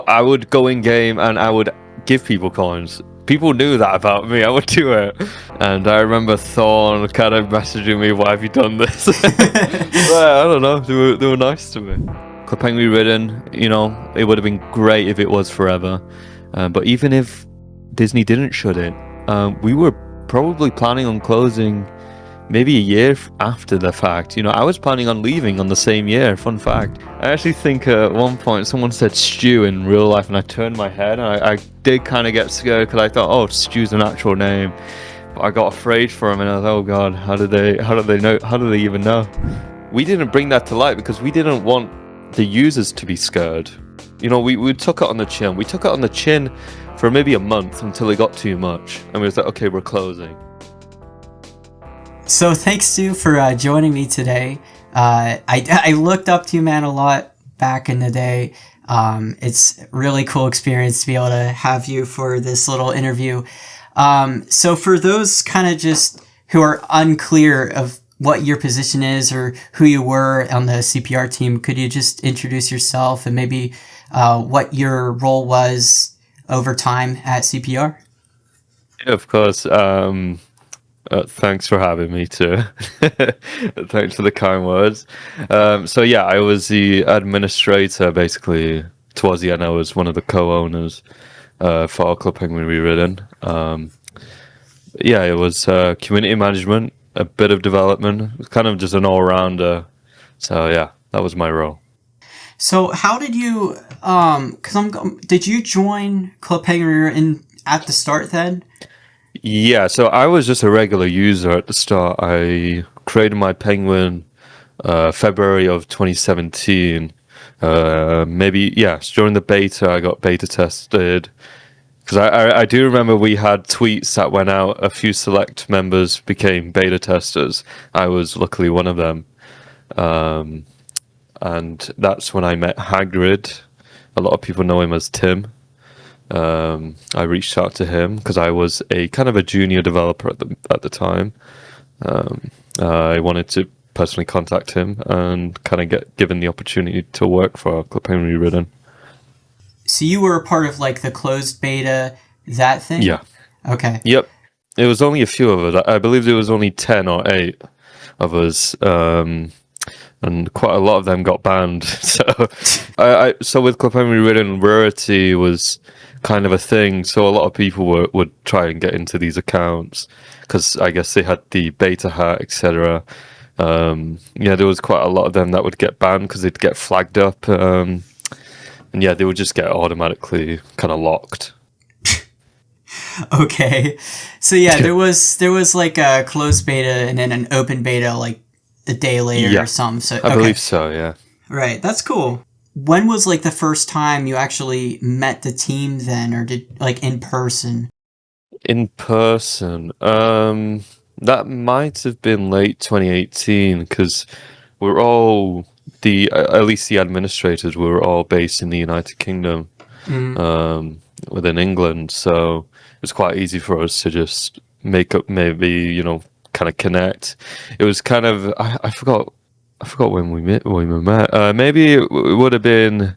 I would go in game and I would give people coins. People knew that about me. I would do it. And I remember Thorn kind of messaging me, "Why have you done this?" But I don't know. They were nice to me. Clipping Rewritten, it would have been great if it was forever. But even if Disney didn't shut it, we were probably planning on closing maybe a year after the fact. I was planning on leaving on the same year. Fun fact. I actually think at one point someone said Stu in real life, and I turned my head, and I did kind of get scared because I thought, oh, Stu's an actual name. But I got afraid for him, and I thought, oh god, how do they know? How do they even know? We didn't bring that to light because we didn't want the users to be scared. We took it on the chin. We took it on the chin for maybe a month until it got too much, and we was like, okay, we're closing. So thanks, Stu, for joining me today. I looked up to you, man, a lot back in the day. It's a really cool experience to be able to have you for this little interview. So for those kind of just who are unclear of what your position is or who you were on the CPR team, could you just introduce yourself and maybe what your role was over time at CPR? Yeah, of course. Thanks for having me too. Thanks for the kind words. So yeah, I was the administrator basically. Towards the end, I was one of the co-owners for Clipping Rewritten. Yeah, it was community management, a bit of development. It was kind of just an all-rounder. So yeah, that was my role. So how did you? Did you join Clipping Rewritten at the start then? Yeah, so I was just a regular user at the start. I created my Penguin February of 2017. During the beta, I got beta tested. Because I do remember we had tweets that went out. A few select members became beta testers. I was luckily one of them. And that's when I met Hagrid. A lot of people know him as Tim. I reached out to him because I was a kind of a junior developer at the time. I wanted to personally contact him and kind of get given the opportunity to work for Clipping Rewritten. So you were a part of like the closed beta, that thing? Yeah. Okay. Yep. It was only a few of us. I believe there was only 10 or 8 of us. And quite a lot of them got banned. So with Clipping Rewritten, rarity was kind of a thing. So a lot of people would try and get into these accounts because I guess they had the beta hat, etc. There was quite a lot of them that would get banned because they'd get flagged up. And yeah, they would just get automatically kind of locked. Okay. So yeah, there was like a closed beta and then an open beta like a day later or something. So I believe so, yeah. Right, that's cool. When was like the first time you actually met the team then, or did like in person? In person, that might have been late 2018 because we're all at least the administrators were all based in the United Kingdom, within England. So it was quite easy for us to just make up, maybe kind of connect. It was kind of I forgot when we met. Maybe it would have been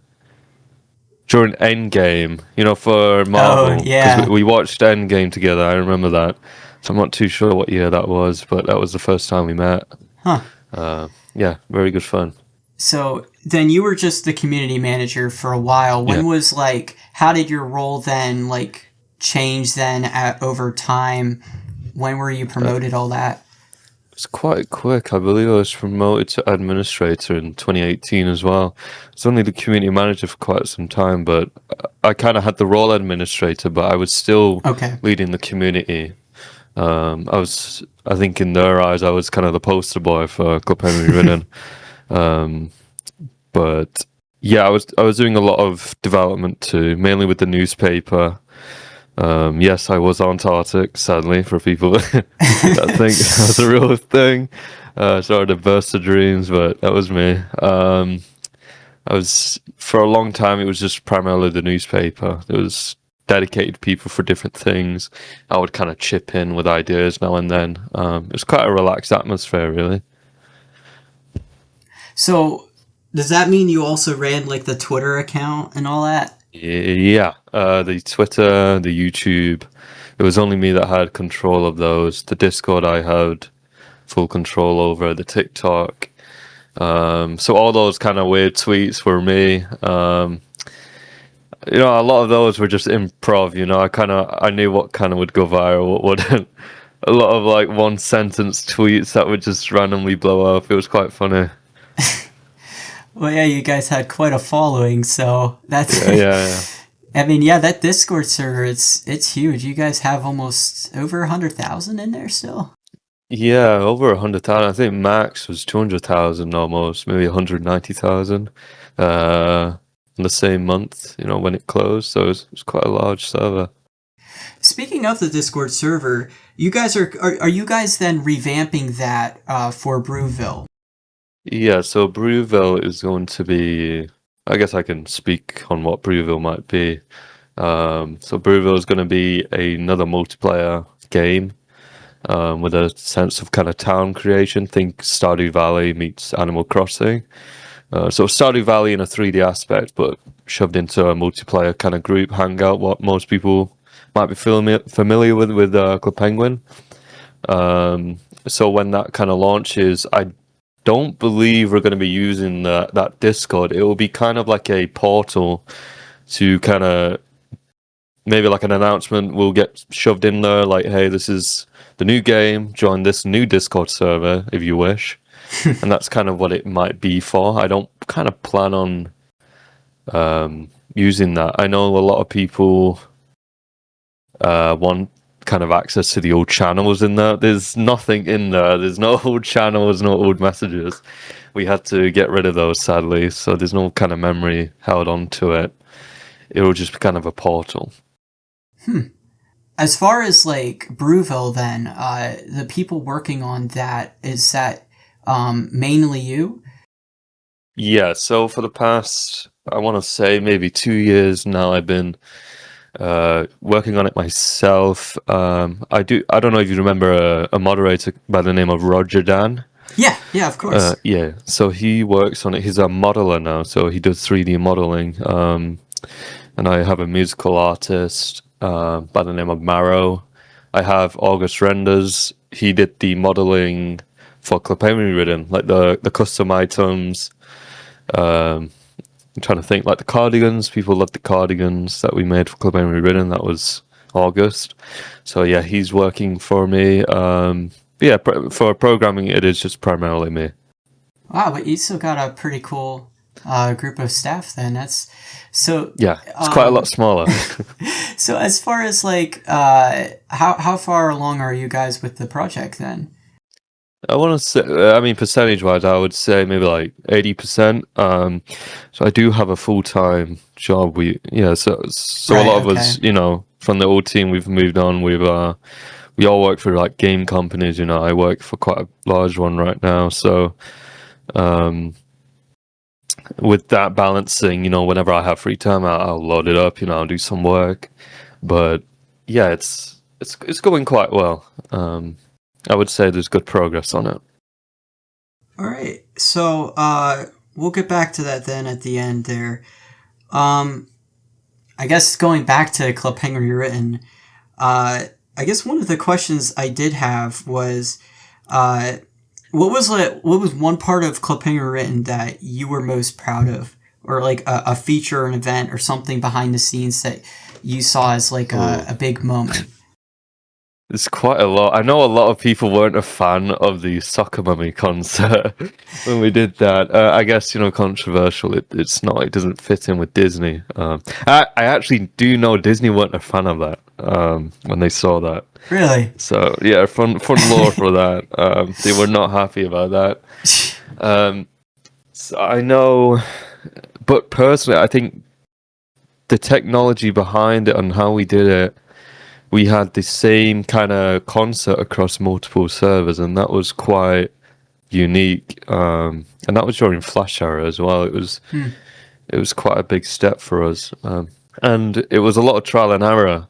during Endgame, for Marvel. Oh, yeah. 'Cause we watched Endgame together. I remember that. So I'm not too sure what year that was, but that was the first time we met. Huh. Yeah, very good fun. So then you were just the community manager for a while. How did your role then change then over time? When were you promoted, all that? It's quite quick. I believe I was promoted to administrator in 2018 as well. I was only the community manager for quite some time, but I kind of had the role administrator, but I was still leading the community. I think in their eyes, I was kind of the poster boy for Clipping Rewritten. But yeah, I was doing a lot of development too, mainly with the newspaper. Yes, I was Antarctic, sadly, for people that think that was a real thing. Sorry to burst the dreams, but that was me. For a long time, it was just primarily the newspaper. There was dedicated people for different things. I would kind of chip in with ideas now and then. It was quite a relaxed atmosphere, really. So, does that mean you also ran the Twitter account and all that? Yeah, the Twitter, the YouTube. It was only me that had control of those. The Discord I had full control over. The TikTok. So all those kind of weird tweets were me. A lot of those were just improv. I knew what kind of would go viral, what wouldn't. A lot of like one sentence tweets that would just randomly blow up. It was quite funny. Well, yeah, you guys had quite a following, so that's. Yeah. I mean, yeah, that Discord server, it's huge. You guys have almost over 100,000 in there still. Yeah, over 100,000. I think max was 200,000 almost, maybe 190,000. In the same month, when it closed. So it's quite a large server. Speaking of the Discord server, you guys are you guys then revamping that for Brewville? Yeah, so Brewville is going to be. I guess I can speak on what Brewville might be. So Brewville is going to be another multiplayer game with a sense of kind of town creation. Think Stardew Valley meets Animal Crossing. So Stardew Valley in a 3D aspect, but shoved into a multiplayer kind of group hangout. What most people might be familiar with Club Penguin. So when that kind of launches, I don't believe we're going to be using that Discord. It will be kind of like a portal to kind of maybe like an announcement will get shoved in there, like, hey, this is the new game. Join this new Discord server if you wish. And that's kind of what it might be for. I don't kind of plan on using that. I know a lot of people want kind of access to the old channels in there. There's nothing in there. There's no old channels, no old messages. We had to get rid of those, sadly. So there's no kind of memory held on to it. It will just be kind of a portal. As far as like Brewville, then the people working on that, is that mainly you? Yeah. So for the past, I want to say maybe 2 years now, I've been working on it myself. I don't know if you remember a moderator by the name of Roger Dan. Yeah, of course. Yeah, so he works on it. He's a modeler now, so he does 3D modeling. And I have a musical artist by the name of Marrow. I have August Renders. He did the modeling for Rewritten, like the custom items. I'm trying to think, like the cardigans. People love the cardigans that we made for Rewritten. That was August. So yeah, he's working for me. For programming, it is just primarily me. Wow, but you still got a pretty cool group of staff then. That's so. Yeah, it's quite a lot smaller. So as far as like, how far along are you guys with the project then? I want to say, percentage-wise, I would say maybe like 80%. So I do have a full-time job. So right, a lot of us, from the old team, we've moved on. We all work for like game companies. I work for quite a large one right now. So, with that balancing, whenever I have free time, I'll load it up. I'll do some work. But yeah, it's going quite well. I would say there's good progress on it. All right. So we'll get back to that then at the end there. I guess going back to Club Penguin Rewritten, I guess one of the questions I did have was, what was one part of Club Penguin Rewritten that you were most proud of, or like a feature, an event, or something behind the scenes that you saw as like a big moment? There's quite a lot. I know a lot of people weren't a fan of the Soccer Mummy concert when we did that. I guess, controversial. It's not. It doesn't fit in with Disney. I actually do know Disney weren't a fan of that when they saw that. Really? So, yeah, fun lore for that. They were not happy about that. So I know, but personally, I think the technology behind it and how we did it, we had the same kind of concert across multiple servers, and that was quite unique. And that was during Flash era as well. It was quite a big step for us, and it was a lot of trial and error.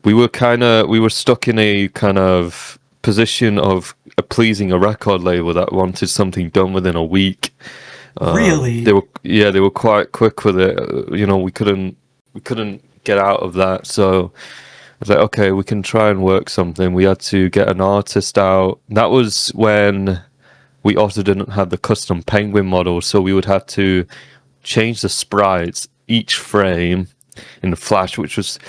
We were stuck in a kind of position of pleasing a record label that wanted something done within a week. Really? They were quite quick with it. We couldn't we couldn't get out of that. So I was like, okay, we can try and work something. We had to get an artist out. That was when we also didn't have the custom penguin model, so we would have to change the sprites each frame in the Flash, which was,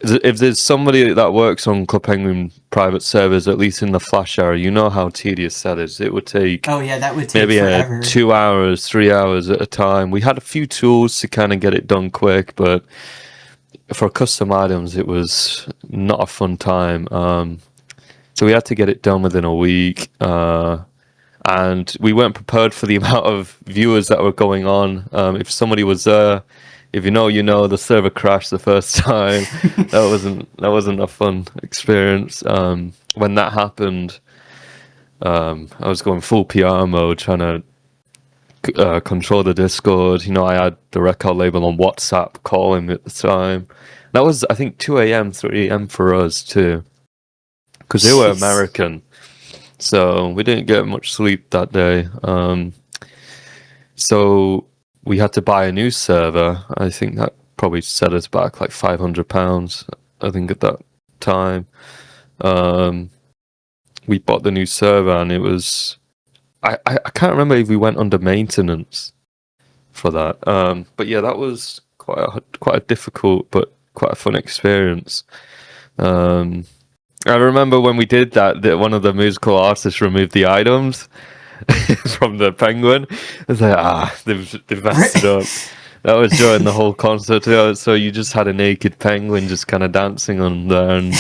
if there's somebody that works on Club Penguin private servers, at least in the Flash area, you know how tedious that is. It would take that would take maybe forever. 2 hours, 3 hours at a time. We had a few tools to kind of get it done quick, but for custom items, it was not a fun time. So we had to get it done within a week. And we weren't prepared for the amount of viewers that were going on. If somebody was there, if you know, the server crashed the first time. that wasn't a fun experience. When that happened, I was going full PR mode, trying to control the Discord. I had the record label on WhatsApp calling me at the time. That was, I think, 2 a.m., 3 a.m. for us too, because they were American. So we didn't get much sleep that day. So we had to buy a new server. I think that probably set us back like £500, I think, at that time. We bought the new server, and it was... I can't remember if we went under maintenance for that. But yeah, that was quite a difficult but quite a fun experience. I remember when we did that one of the musical artists removed the items from the penguin. It's like, they've messed it up. That was during the whole concert. So you just had a naked penguin just kind of dancing on there, and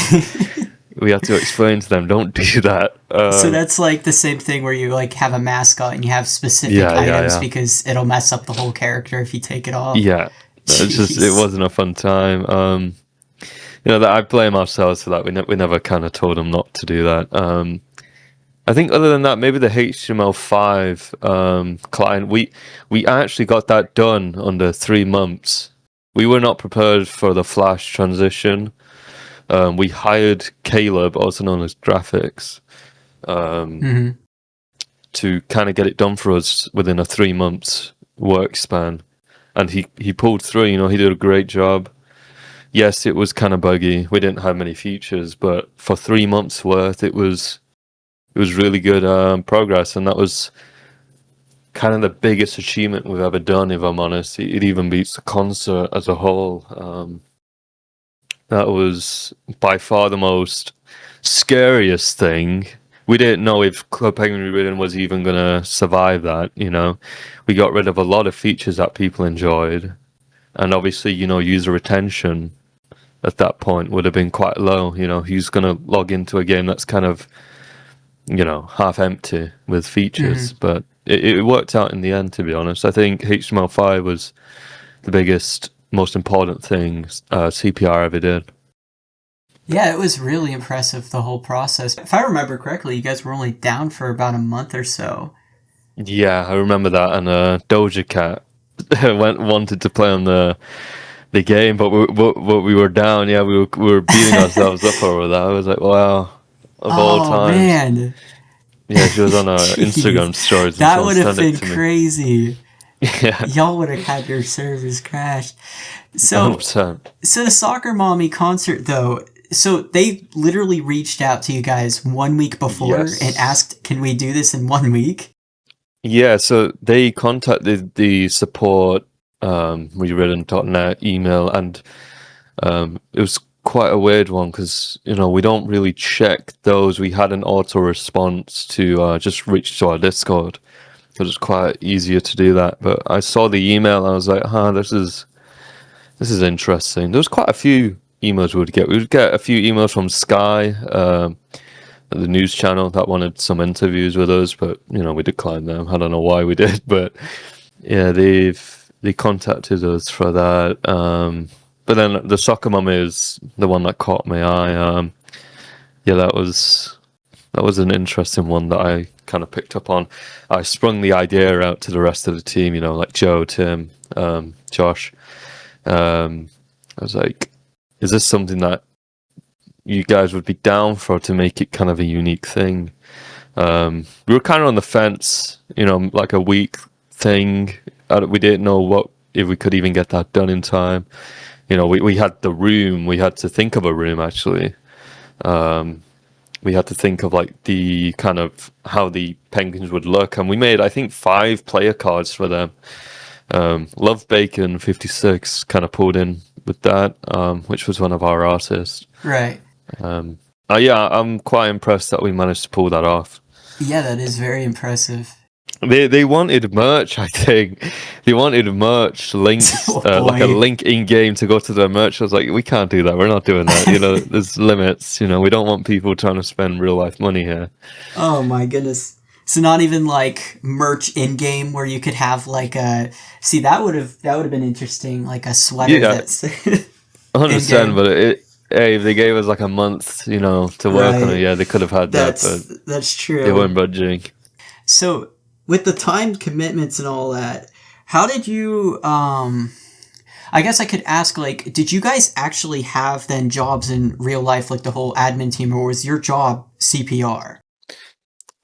we had to explain to them, don't do that. So that's like the same thing where you like have a mascot and you have specific items because it'll mess up the whole character if you take it off. Yeah, it wasn't a fun time. That I blame ourselves for that. We never kind of told them not to do that. I think other than that, maybe the HTML5 client, we actually got that done under 3 months. We were not prepared for the Flash transition. We hired Caleb, also known as Graphics, to kind of get it done for us within a 3 months work span, and he pulled through. He did a great job. Yes, it was kind of buggy. We didn't have many features, but for 3 months worth, it was really good progress, and that was kind of the biggest achievement we've ever done, if I'm honest. It even beats the concert as a whole. That was by far the most scariest thing. We didn't know if Club Penguin Rewritten was even going to survive that, We got rid of a lot of features that people enjoyed, and obviously, user retention at that point would have been quite low. Who's going to log into a game that's kind of, half empty with features? But it worked out in the end, to be honest. I think HTML5 was the biggest, most important thing CPR ever did. Yeah, it was really impressive, the whole process. If I remember correctly, you guys were only down for about a month or so. Yeah, I remember that. And Doja Cat wanted to play on the game, but we were down. Yeah, we were beating ourselves up over that. I was like, wow, of all times. Man. Yeah, she was on our Instagram stories. That would have been crazy. Yeah. Y'all would have had your servers crashed. So 100%. So the Soccer Mommy concert, though, so they literally reached out to you guys 1 week before and asked, can we do this in 1 week? Yeah, so they contacted the support rewritten.net email, and it was quite a weird one because we don't really check those. We had an auto response to just reach to our Discord. It was quite easier to do that, but I saw the email and I was like, this is interesting. There was quite a few emails we would get. We would get a few emails from Sky, the news channel, that wanted some interviews with us, but we declined them. I don't know why we did, but yeah, they contacted us for that. But then the Soccer Mum is the one that caught my eye. That was an interesting one that I kind of picked up on. I sprung the idea out to the rest of the team, like Joe, Tim, Josh. I was like, is this something that you guys would be down for, to make it kind of a unique thing? We were kind of on the fence, like a week thing. We didn't know if we could even get that done in time. we had the room. We had to think of a room actually. We had to think of like the kind of how the penguins would look, and we made I think 5 player cards for them. Love Bacon 56 kind of pulled in with that, which was one of our artists. Right. Yeah, I'm quite impressed that we managed to pull that off. Yeah, that is very impressive. They wanted merch, I think. They wanted merch links, like a link in game to go to their merch. I was like, we can't do that. We're not doing that. There's limits. We don't want people trying to spend real life money here. Oh my goodness. So not even like merch in game where you could have like a. See, that would have been interesting, like a sweater that's 100%. But if they gave us like a month, to work on it, yeah, they could have had that. But that's true. They weren't budging. So with the time commitments and all that, how did you? I guess I could ask, like, did you guys actually have then jobs in real life, like the whole admin team, or was your job CPR?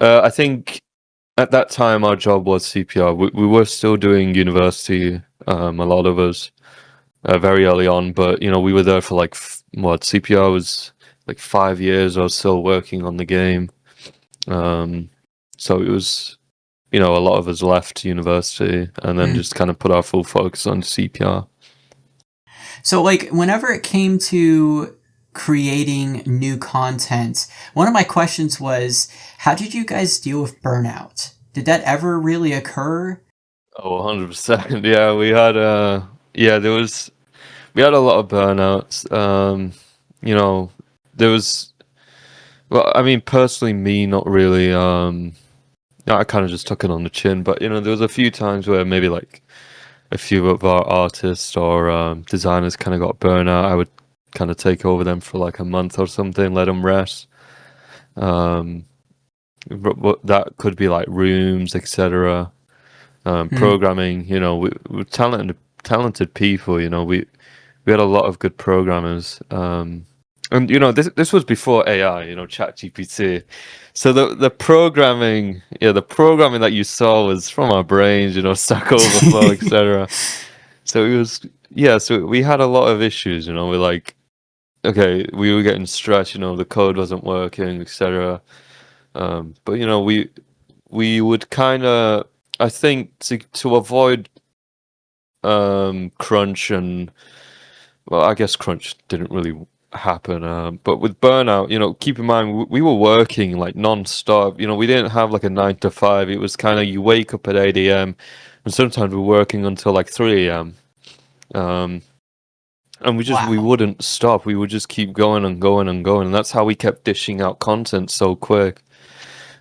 I think at that time our job was CPR. We were still doing university, a lot of us, very early on, but we were there for like CPR was like 5 years or so working on the game. So it was, a lot of us left university and then just kind of put our full focus on CPR. So like whenever it came to creating new content, one of my questions was, how did you guys deal with burnout? Did that ever really occur? Oh, 100%. Yeah, we had we had a lot of burnouts. There was, well, I mean, personally, me, not really. I kind of just took it on the chin, but there was a few times where maybe like a few of our artists or designers kind of got burnout. I would kind of take over them for like a month or something, let them rest. But that could be like rooms, etc. Programming. We're talented people. We had a lot of good programmers. And this was before AI, ChatGPT. So the programming, the programming that you saw was from our brains, Stack Overflow, etc. So it was, so we had a lot of issues, we're like, okay, we were getting stressed, the code wasn't working, etc. But we would kind of, I think to avoid crunch and, well, I guess crunch didn't really happen. But with burnout, keep in mind we were working like non-stop. We didn't have like a 9 to 5. It was kind of you wake up at 8 a.m. and sometimes we're working until like 3 a.m. And we wouldn't stop. We would just keep going and going and going, and that's how we kept dishing out content so quick.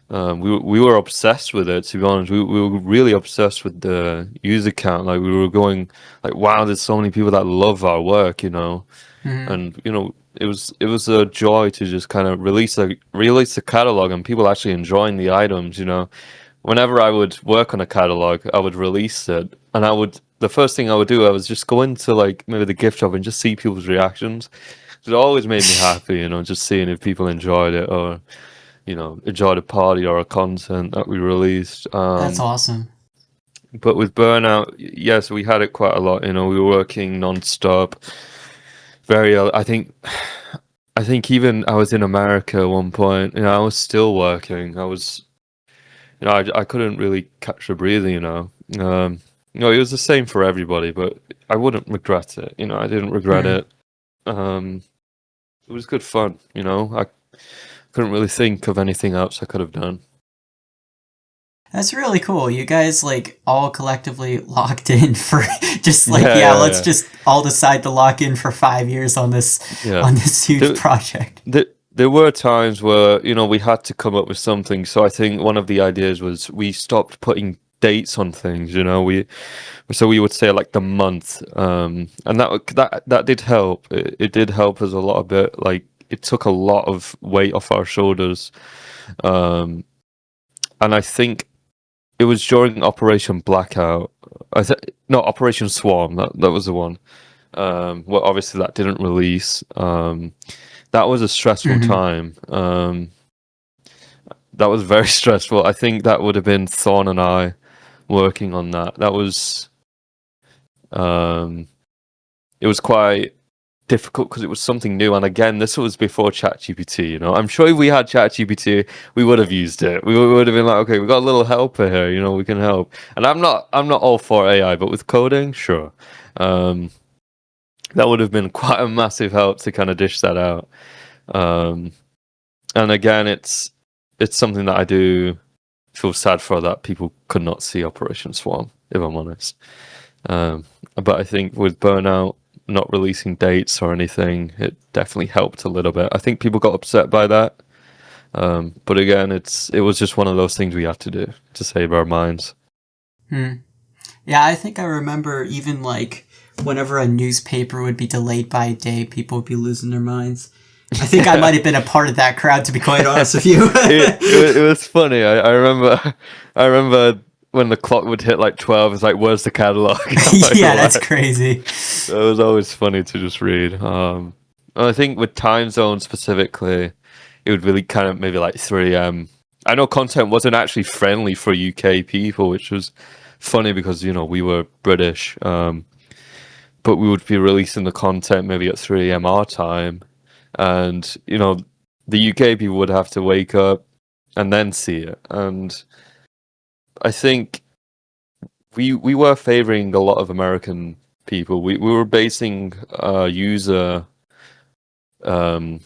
We were obsessed with it, to be honest. We were really obsessed with the user count. Like we were going like, wow, there's so many people that love our work, and it was a joy to just kind of release the catalog and people actually enjoying the items. Whenever I would work on a catalog, I would release it, and the first thing I would do, I was just go into like maybe the gift shop and just see people's reactions. It always made me happy, just seeing if people enjoyed it or enjoyed a party or a content that we released. That's awesome. But with burnout, yes, we had it quite a lot. We were working non-stop. I think even I was in America at one point. I was still working. I was, I couldn't really catch a breather. It was the same for everybody, but I wouldn't regret it. I didn't regret it. It was good fun. I couldn't really think of anything else I could have done. That's really cool. You guys like all collectively locked in for just like let's just all decide to lock in for 5 years on this huge project. There were times where we had to come up with something. So I think one of the ideas was we stopped putting dates on things. We would say like the month, and that did help. It did help us a lot a bit. Like it took a lot of weight off our shoulders, and I think it was during Operation Blackout. Operation Swarm. That was the one. Well, obviously that didn't release. That was a stressful time. That was very stressful. I think that would have been Thorn and I working on that. That was, it was quite difficult because it was something new. And again, this was before ChatGPT. You know, I'm sure if we had ChatGPT, we would have used it. We would have been like, okay, we got a little helper here. You know, we can help. And I'm not all for AI, but with coding, sure. That would have been quite a massive help to kind of dish that out. And again, it's something that I do feel sad for, that people could not see Operation Swarm, if I'm honest. But I think with Burnout not releasing dates or anything, it definitely helped a little bit. I think people got upset by that. But again, it was just one of those things we had to do to save our minds. Yeah, I think I remember even like whenever a newspaper would be delayed by a day, people would be losing their minds. I think I might have been a part of that crowd, to be quite honest with you. it was funny. I remember when the clock would hit like 12, it's like, where's the catalog? Like, yeah, that's crazy. It was always funny to just read. I think with time zones specifically, it would really kind of maybe like 3 a.m. I know content wasn't actually friendly for UK people, which was funny because, you know, we were British. But we would be releasing the content maybe at 3 a.m. our time. And, you know, the UK people would have to wake up and then see it. And I think we were favoring a lot of American people. We were basing user kind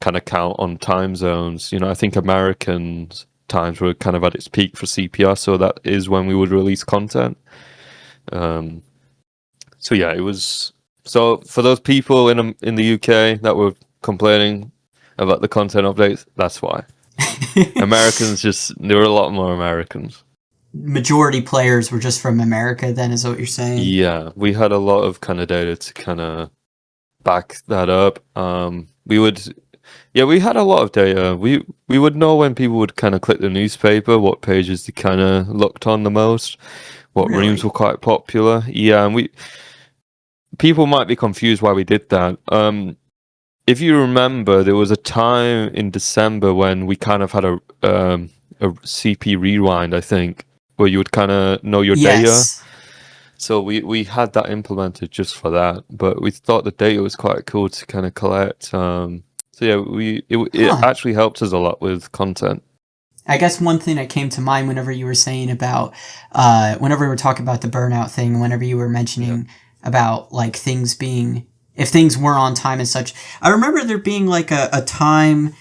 of count on time zones. You know, I think Americans' times were kind of at its peak for CPR, so that is when we would release content. So yeah, it was. So for those people in the UK that were complaining about the content updates, that's why. Americans there were a lot more Americans. Majority players were just from America then, is what you're saying? Yeah, we had a lot of kind of data to kind of back that up. We had a lot of data. We would know when people would kind of click the newspaper, what pages they kind of looked on the most, what rooms were quite popular. Yeah, and people might be confused why we did that. If you remember, there was a time in December when we kind of had a CP rewind, I think, where you would kind of know your data. So we had that implemented just for that, but we thought the data was quite cool to kind of collect. So yeah, it actually helped us a lot with content. I guess one thing that came to mind whenever you were saying about, whenever we were talking about the burnout thing, whenever you were mentioning about like things being, if things were on time and such, I remember there being like a time,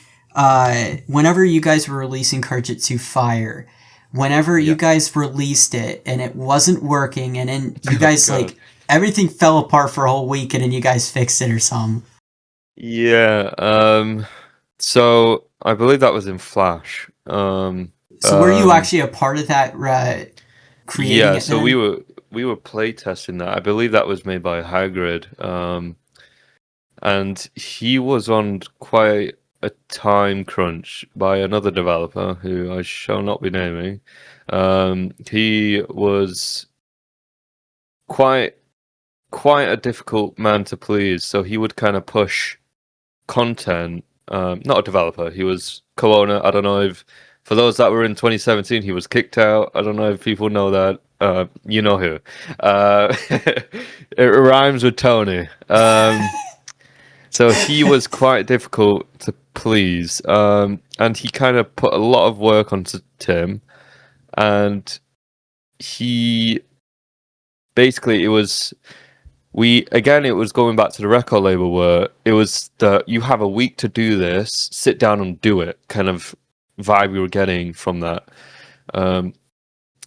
whenever you guys were releasing Card-Jitsu Fire, whenever you guys released it and it wasn't working, and then you guys like everything fell apart for a whole week, and then you guys fixed it or something. Yeah. So I believe that was in Flash. So were you actually a part of that creating it? Yeah, so we were playtesting that. I believe that was made by Hagrid. And he was on quite a time crunch by another developer who I shall not be naming. He was quite a difficult man to please, so he would kind of push content. Not a developer, he was co-owner. I don't know if, for those that were in 2017, he was kicked out. I don't know if people know that. You know who. It rhymes with Tony. So he was quite difficult to please, and he kind of put a lot of work onto Tim, and he basically, it was going back to the record label where it was you have a week to do this, sit down and do it kind of vibe we were getting from that.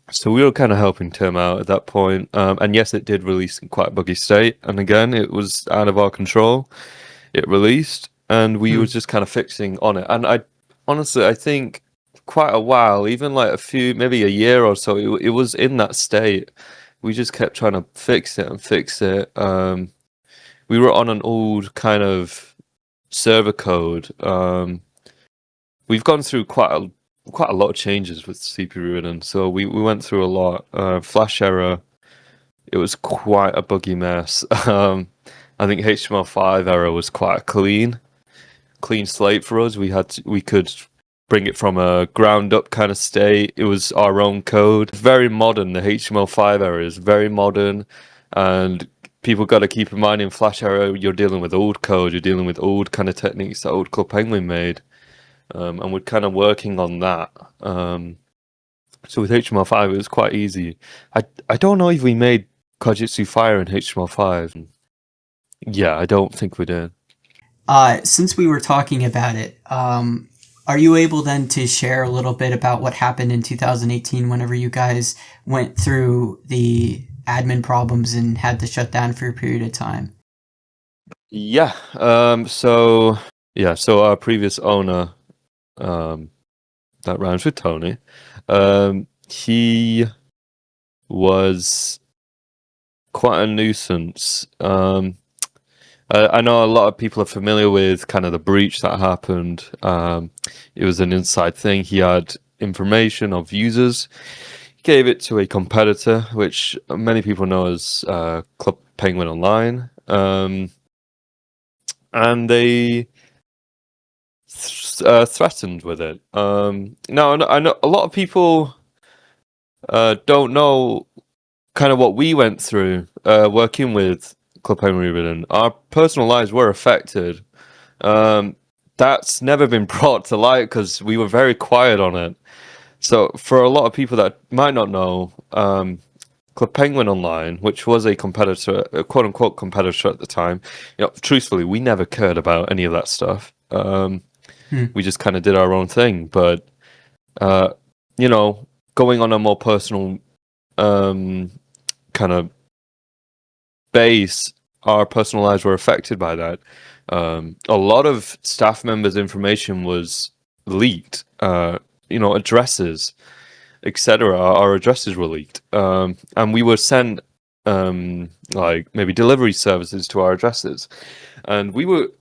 So we were kind of helping Tim out at that point. And yes, it did release in quite a buggy state. And again, it was out of our control. It released, and we were just kind of fixing on it. And I think quite a while, even like maybe a year or so, it was in that state. We just kept trying to fix it. We were on an old kind of server code. We've gone through quite a lot of changes with CPRewritten, so we went through a lot. Flash error, it was quite a buggy mess. I think HTML5 error was quite a clean slate for us. We could bring it from a ground up kind of state. It was our own code. Very modern. The HTML5 error is very modern, and people got to keep in mind in Flash Arrow, you're dealing with old code, you're dealing with old kind of techniques that old Club Penguin made, and we're kind of working on that. So with HTML5, it was quite easy. I don't know if we made Card-Jitsu Fire in HTML5. Yeah, I don't think we did. Since we were talking about it, are you able then to share a little bit about what happened in 2018 whenever you guys went through the admin problems and had to shut down for a period of time? Yeah. So our previous owner, that rhymes with Tony, he was quite a nuisance. I know a lot of people are familiar with kind of the breach that happened. It was an inside thing. He had information of users, gave it to a competitor, which many people know as Club Penguin Online, and they threatened with it. Now, I know a lot of people don't know kind of what we went through working with Club Penguin Rewritten. Our personal lives were affected. That's never been brought to light because we were very quiet on it. So for a lot of people that might not know, Club Penguin Online, which was a competitor, a quote unquote competitor at the time, truthfully, we never cared about any of that stuff. We just kind of did our own thing. But going on a more personal kind of base, our personal lives were affected by that. A lot of staff members' information was leaked. Addresses, etc. Our addresses were leaked, and we were sent like maybe delivery services to our addresses, and we were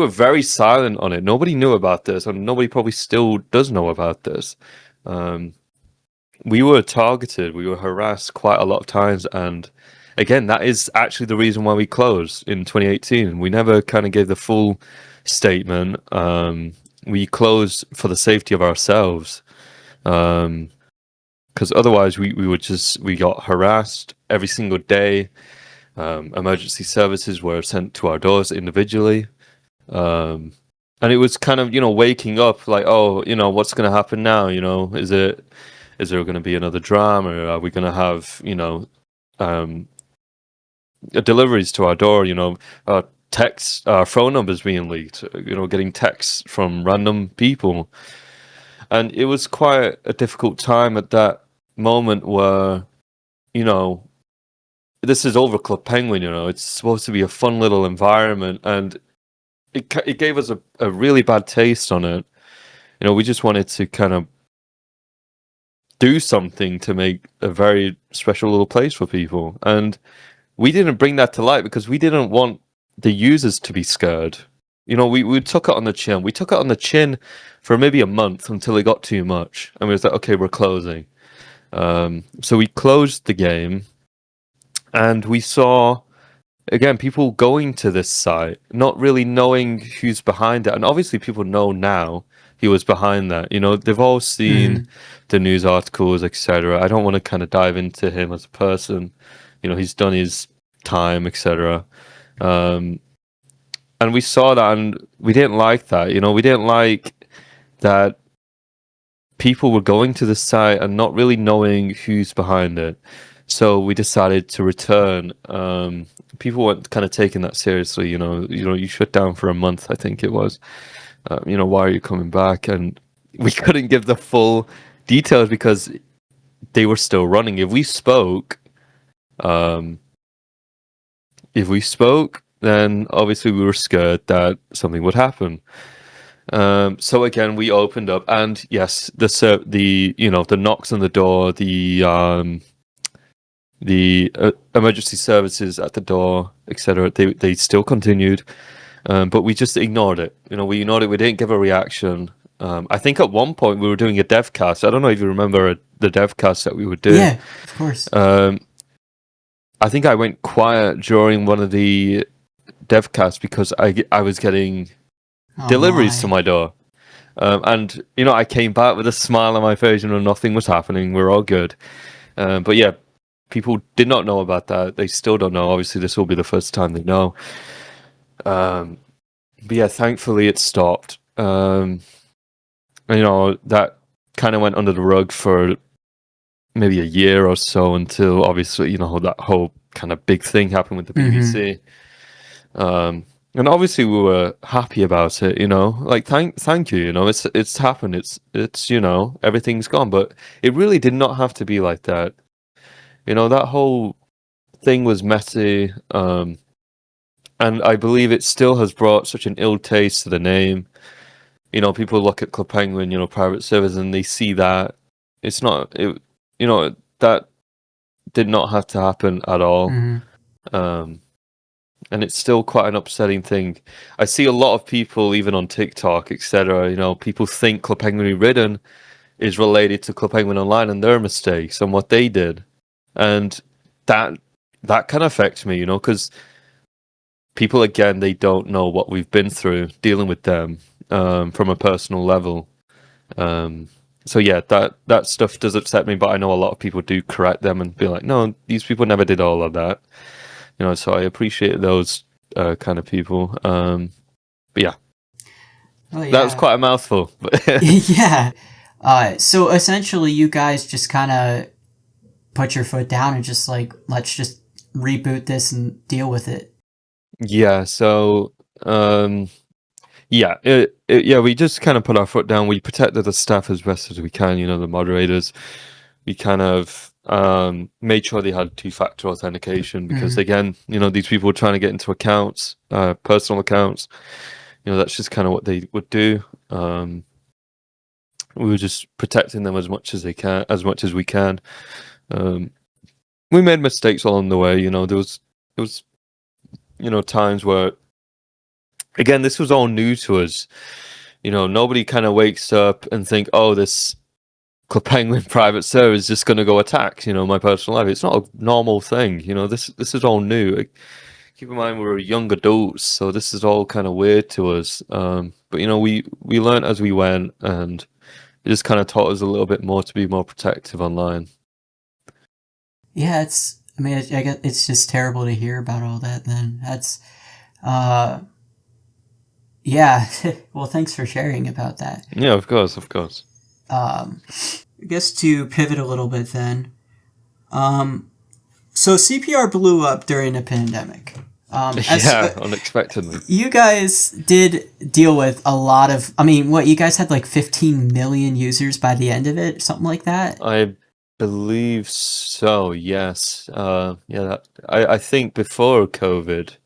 very silent on it. Nobody knew about this, and nobody probably still does know about this. We were targeted, we were harassed quite a lot of times, and again, that is actually the reason why we closed in 2018. We never kind of gave the full statement. We closed for the safety of ourselves, because otherwise we got harassed every single day. Emergency services were sent to our doors individually, and it was kind of waking up like, oh, what's going to happen now? Is there going to be another drama? Are we going to have deliveries to our door? Texts, phone numbers being leaked. Getting texts from random people, and it was quite a difficult time at that moment where, this is over Club Penguin. It's supposed to be a fun little environment, and it gave us a really bad taste on it. We just wanted to kind of do something to make a very special little place for people, and we didn't bring that to light because we didn't want the users to be scared. We took it on the chin. We took it on the chin for maybe a month until it got too much, and we was like, okay, we're closing. So we closed the game, and we saw again people going to this site, not really knowing who's behind it, and obviously people know now he was behind that. They've all seen the news articles, etc. I don't want to kind of dive into him as a person. He's done his time, etc. And we saw that, and we didn't like that. We didn't like that people were going to the site and not really knowing who's behind it. So we decided to return. People weren't kind of taking that seriously. You shut down for a month, I think it was. Why are you coming back? And we couldn't give the full details because they were still running. If we spoke, then obviously we were scared that something would happen. So again, we opened up, and yes, the knocks on the door, the emergency services at the door, etc. They still continued. But we just ignored it. We ignored it. We didn't give a reaction. I think at one point we were doing a dev cast. I don't know if you remember the dev cast that we would do. Yeah, of course. I think I went quiet during one of the dev casts because I was getting deliveries to my door. And I came back with a smile on my face. Nothing was happening. We're all good. But yeah, people did not know about that. They still don't know. Obviously, this will be the first time they know. But yeah, thankfully it stopped. You know, that kind of went under the rug for maybe a year or so until obviously, you know, that whole kind of big thing happened with the BBC. And obviously we were happy about it, you know, like thank you, you know, it's happened, it's you know, everything's gone, but it really did not have to be like that. You know, that whole thing was messy, and I believe it still has brought such an ill taste to the name. You know, people look at Club Penguin, you know, private servers, and they see that it's not it, you know, that did not have to happen at all. And it's still quite an upsetting thing. I see a lot of people, even on TikTok, etc. You know, people think Club Penguin Rewritten is related to Club Penguin Online and their mistakes and what they did, and that kind of affects me, you know, because people, again, they don't know what we've been through dealing with them from a personal level. So yeah, that stuff does upset me, but I know a lot of people do correct them and be like, no, these people never did all of that. You know, so I appreciate those kind of people. But yeah. Oh, yeah, that was quite a mouthful. Yeah. So essentially, you guys just kind of put your foot down and just like, let's just reboot this and deal with it. Yeah. So yeah, we just kind of put our foot down. We protected the staff as best as we can. You know, the moderators. We kind of made sure they had two-factor authentication because, again, you know, these people were trying to get into accounts, personal accounts. You know, that's just kind of what they would do. We were just protecting them as much as we can. We made mistakes along the way. You know, there was, you know, times where, again, this was all new to us. You know, nobody kind of wakes up and think, oh, this Club Penguin private server is just going to go attack, you know, my personal life. It's not a normal thing, you know. This is all new. Keep in mind we're young adults, so this is all kind of weird to us. But you know, we learned as we went, and it just kind of taught us a little bit more to be more protective online. Yeah, it's. I mean, I guess it's just terrible to hear about all that. Then that's. Yeah. Well, thanks for sharing about that. Yeah, of course. I guess to pivot a little bit then. So CPR blew up during the pandemic. Unexpectedly. You guys did deal with a lot of. I mean, what, you guys had like 15 million users by the end of it, something like that? I believe so. Yes. I think before COVID,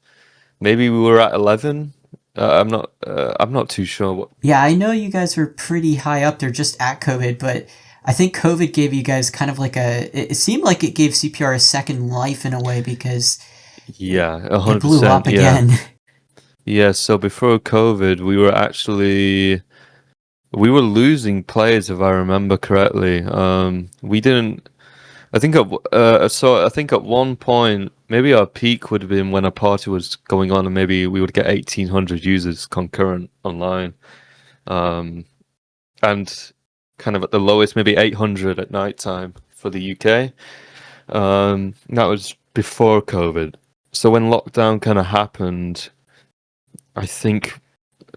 maybe we were at 11. I'm not too sure. Yeah, I know you guys were pretty high up there just at COVID, but I think COVID gave you guys kind of like it seemed like it gave CPR a second life in a way because yeah, 100%, it blew up again. Yeah, so before COVID, we were losing players, if I remember correctly. We didn't. I think at one point, maybe our peak would have been when a party was going on, and maybe we would get 1,800 users concurrent online, and kind of at the lowest, maybe 800 at night time for the UK. That was before COVID. So when lockdown kind of happened, I think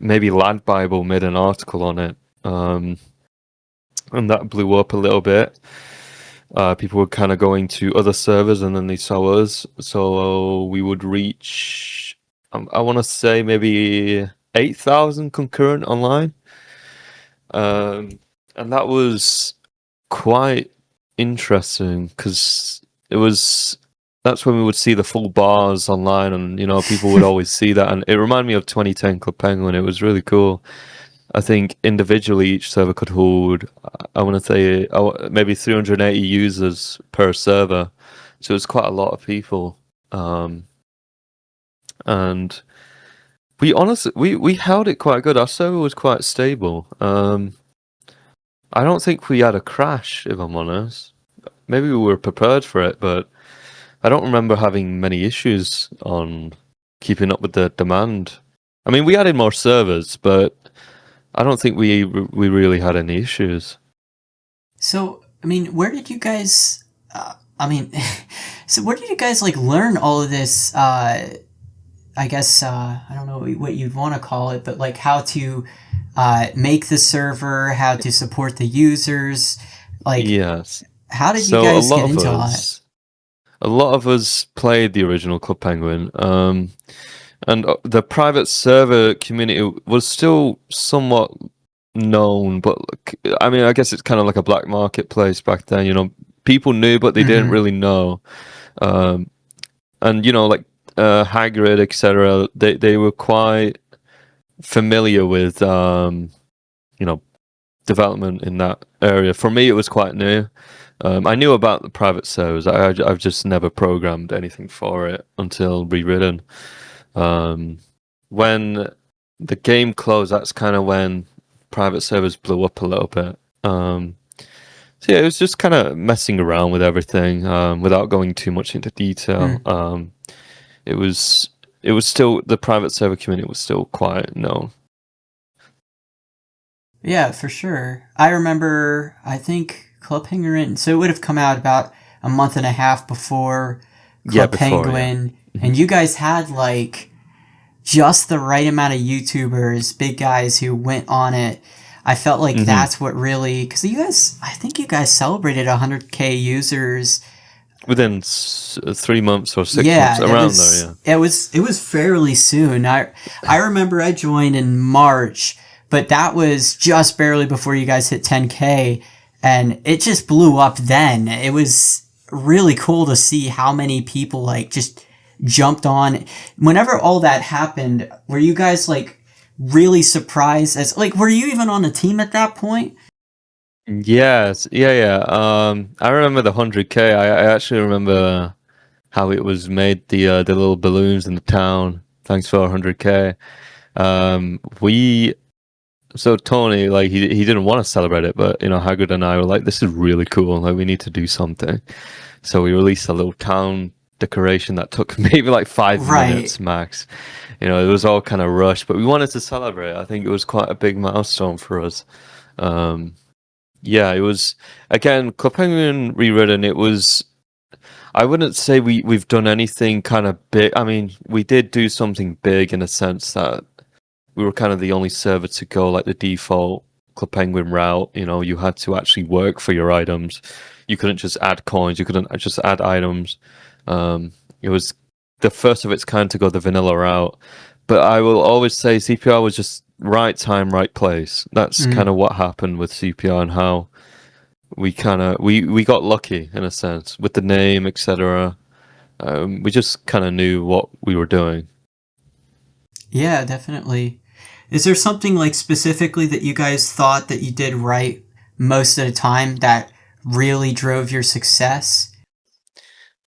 maybe Lad Bible made an article on it, and that blew up a little bit. People were kind of going to other servers, and then they saw us. So we would reach, I want to say, maybe 8,000 concurrent online. And that was quite interesting because that's when we would see the full bars online, and you know, people would always see that, and it reminded me of 2010 Club Penguin. It was really cool. I think individually each server could hold, I want to say, maybe 380 users per server, so it was quite a lot of people. And we honestly we held it quite good. Our server was quite stable. I don't think we had a crash, if I'm honest. Maybe we were prepared for it, but I don't remember having many issues on keeping up with the demand. I mean, we added more servers, but I don't think we really had any issues. So, I mean, where did you guys... I mean, so where did you guys like learn all of this? I guess I don't know what you'd want to call it, but like how to make the server, how to support the users. Like, Yes. how did you So guys get into all that? a lot of us played the original Club Penguin, and the private server community was still somewhat known, but I mean, I guess it's kind of like a black marketplace back then. You know, people knew, but they didn't really know. Um, and you know, like Hagrid, etc. They were quite familiar with you know, development in that area. For me, it was quite new. I knew about the private servers. I've just never programmed anything for it until Rewritten. When the game closed, that's kind of when private servers blew up a little bit. So yeah, it was just kind of messing around with everything without going too much into detail. It was still, the private server community was still quite known. Yeah, for sure. I remember, I think Club Penguin, so it would have come out about a month and a half before Club Penguin, and you guys had like just the right amount of YouTubers, big guys who went on it. I felt like that's what really, because you guys, I think you guys celebrated 100K users within 3 months or 6 months, around there. Yeah, it was fairly soon. I remember I joined in March, but that was just barely before you guys hit 10K, and it just blew up then. It was really cool to see how many people like just jumped on. Whenever all that happened, were you guys like really surprised? As like, were you even on a team at that point? Yes, yeah. I remember the 100K. I actually remember how it was made, the little balloons in the town. Thanks for 100K. We So Tony, like he didn't want to celebrate it, but you know, Hagrid and I were like, this is really cool. Like we need to do something. So we released a little town decoration that took maybe like 5 minutes max. You know, it was all kind of rushed, but we wanted to celebrate. I think it was quite a big milestone for us. Yeah, it was, again, Club Penguin Rewritten. It was, I wouldn't say we've done anything kind of big. I mean, we did do something big in a sense that we were kind of the only server to go like the default Club Penguin route. You know, you had to actually work for your items. You couldn't just add coins. You couldn't just add items. It was the first of its kind to go the vanilla route. But I will always say CPR was just right time, right place. That's kind of what happened with CPR, and how we kind of we got lucky in a sense with the name, etc. We just kind of knew what we were doing. Yeah, definitely. Is there something like specifically that you guys thought that you did right most of the time that really drove your success?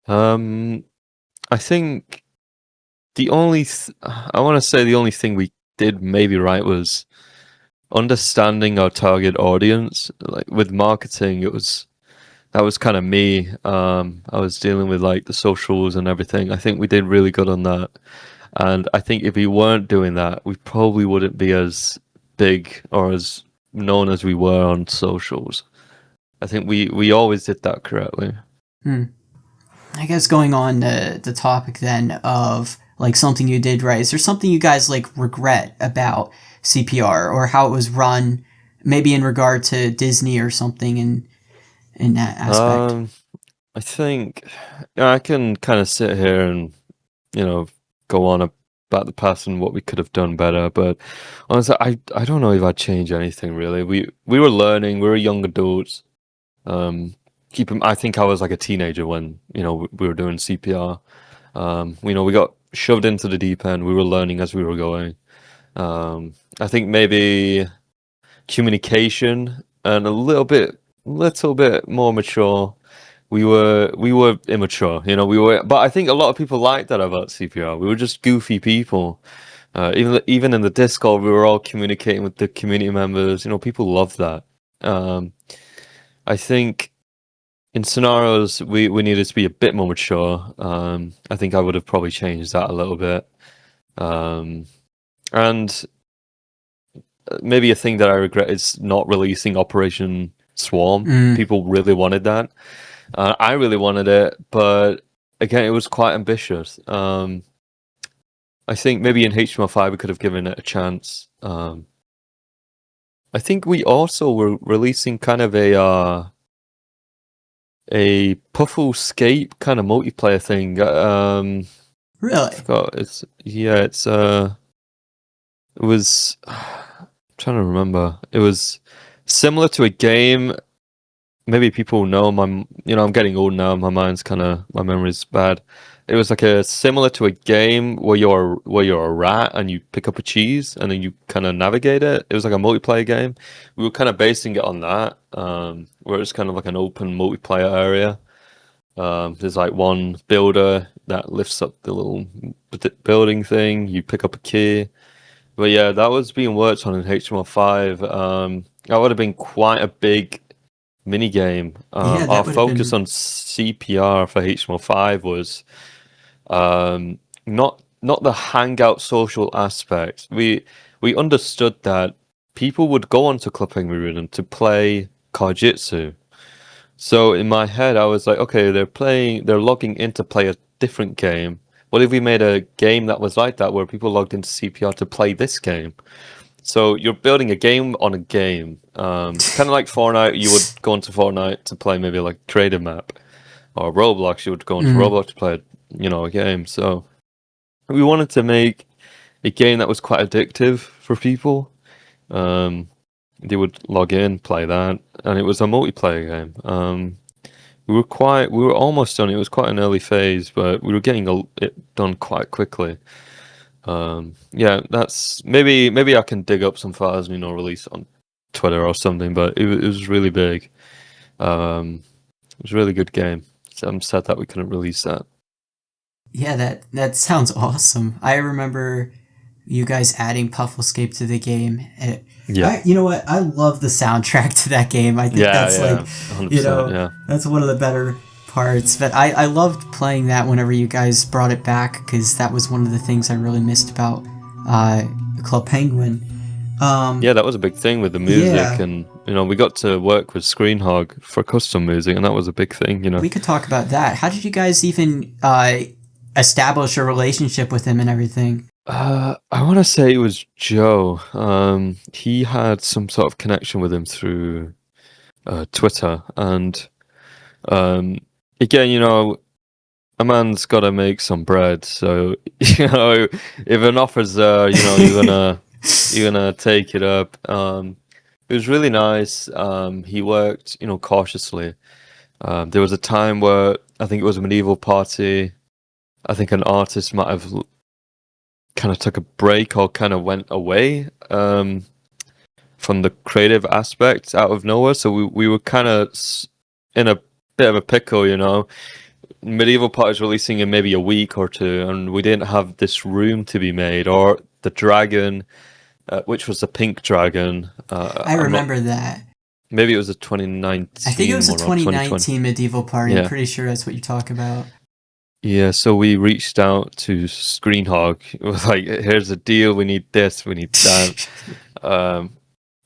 I think the only I want to say the only thing we did maybe right was understanding our target audience. Like with marketing, that was kind of me. I was dealing with like the socials and everything. I think we did really good on that. And I think if we weren't doing that, we probably wouldn't be as big or as known as we were on socials. I think we always did that correctly. I guess going on the topic then of like something you did right, is there something you guys like regret about CPR or how it was run, maybe in regard to Disney or something in that aspect? I think I can kind of sit here and, you know, go on about the past and what we could have done better, but honestly, I don't know if I'd change anything really. We were learning, we were young adults. I think I was like a teenager when, you know, we were doing CPR. You know, we got shoved into the deep end. We were learning as we were going. I think maybe communication and a little bit more mature. We were immature, you know. But I think a lot of people liked that about CPR. We were just goofy people. Even in the Discord, we were all communicating with the community members. You know, people loved that. I think in scenarios we needed to be a bit more mature. I think I would have probably changed that a little bit. And maybe a thing that I regret is not releasing Operation Swarm. People really wanted that. I really wanted it, but again, it was quite ambitious. I think maybe in HTML5 we could have given it a chance. I think we also were releasing kind of a Pufflescape kind of multiplayer thing. Really? I forgot. It was. I'm trying to remember. It was similar to a game. Maybe people know I'm getting old now. My memory's bad. It was like a similar to a game where you're a rat and you pick up a cheese and then you kind of navigate it. It was like a multiplayer game. We were kind of basing it on that, where it's kind of like an open multiplayer area. There's like one builder that lifts up the little building thing. You pick up a key. But yeah, that was being worked on in HTML5. That would have been quite a big mini game. Yeah, that Our would have focus been. on CPR for HTML5 was not the hangout social aspect. We understood that people would go onto Club Penguin Rewritten to play Card-Jitsu. So in my head, I was like, okay, they're logging in to play a different game. What if we made a game that was like that, where people logged into CPR to play this game? So you're building a game on a game. Kind of like Fortnite, you would go into Fortnite to play maybe like creative map, or Roblox, you would go into Mhm. Roblox to play, a game. So we wanted to make a game that was quite addictive for people. They would log in, play that, and it was a multiplayer game. We were almost done. It was quite an early phase, but we were getting it done quite quickly. Yeah, that's maybe I can dig up some files and release it on Twitter or something. But it was really big. It was a really good game. So I'm sad that we couldn't release that. Yeah, that sounds awesome. I remember you guys adding Pufflescape to the game. Yeah, You know what? I love the soundtrack to that game. I think yeah, that's like, yeah, 100%. Yeah, that's one of the better parts. But I loved playing that whenever you guys brought it back because that was one of the things I really missed about Club Penguin. yeah. That was a big thing with the music, Yeah, and we got to work with Screenhog for custom music, and that was a big thing. we could talk about that. How did you guys even establish a relationship with him and everything? I want to say it was Joe. He had some sort of connection with him through Twitter, and um, again, a man's got to make some bread. So if an offer's there, you're gonna take it up. It was really nice. He worked, cautiously. There was a time where I think it was a medieval party. I think an artist might have kind of took a break or kind of went away from the creative aspect out of nowhere. So we were kind of in a bit of a pickle. Medieval Part is releasing in maybe a week or two, and we didn't have this room to be made, or the dragon, which was the pink dragon. I I'm not. remember that. Maybe it was a I think it 2019 was a one or 2020. 2019 medieval party. I'm Yeah, pretty sure that's what you talk about. yeah. So we reached out to Screenhog. It was like, here's the deal. We need this. We need that. Um,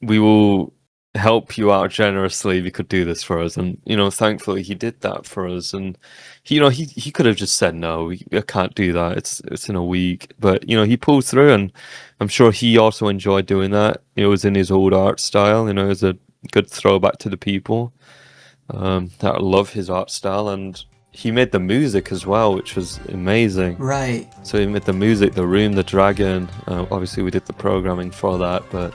we will help you out generously if you could do this for us. And thankfully he did that for us. And he could have just said no, I can't do that, it's in a week. But he pulled through, and I'm sure he also enjoyed doing that. It was in his old art style. It was a good throwback to the people that love his art style. And he made the music as well, which was amazing. Right. So he made the music, the room, the dragon. Obviously we did the programming for that, but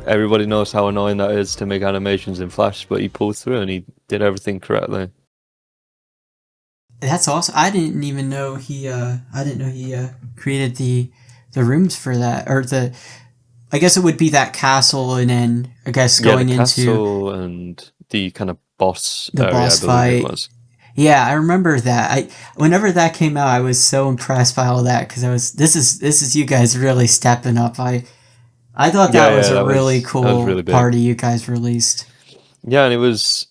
everybody knows how annoying that is to make animations in Flash, but he pulled through and he did everything correctly. That's awesome. I didn't even know he created the rooms for that, or the. I guess it would be that castle, and then I guess Yeah, the going into castle and the kind of boss the area, I boss believe it fight. was. Yeah, I remember that. Whenever that came out, I was so impressed by all that because this is you guys really stepping up. I thought Yeah, that was yeah, a that really was cool really big. party you guys released. Yeah, and it was,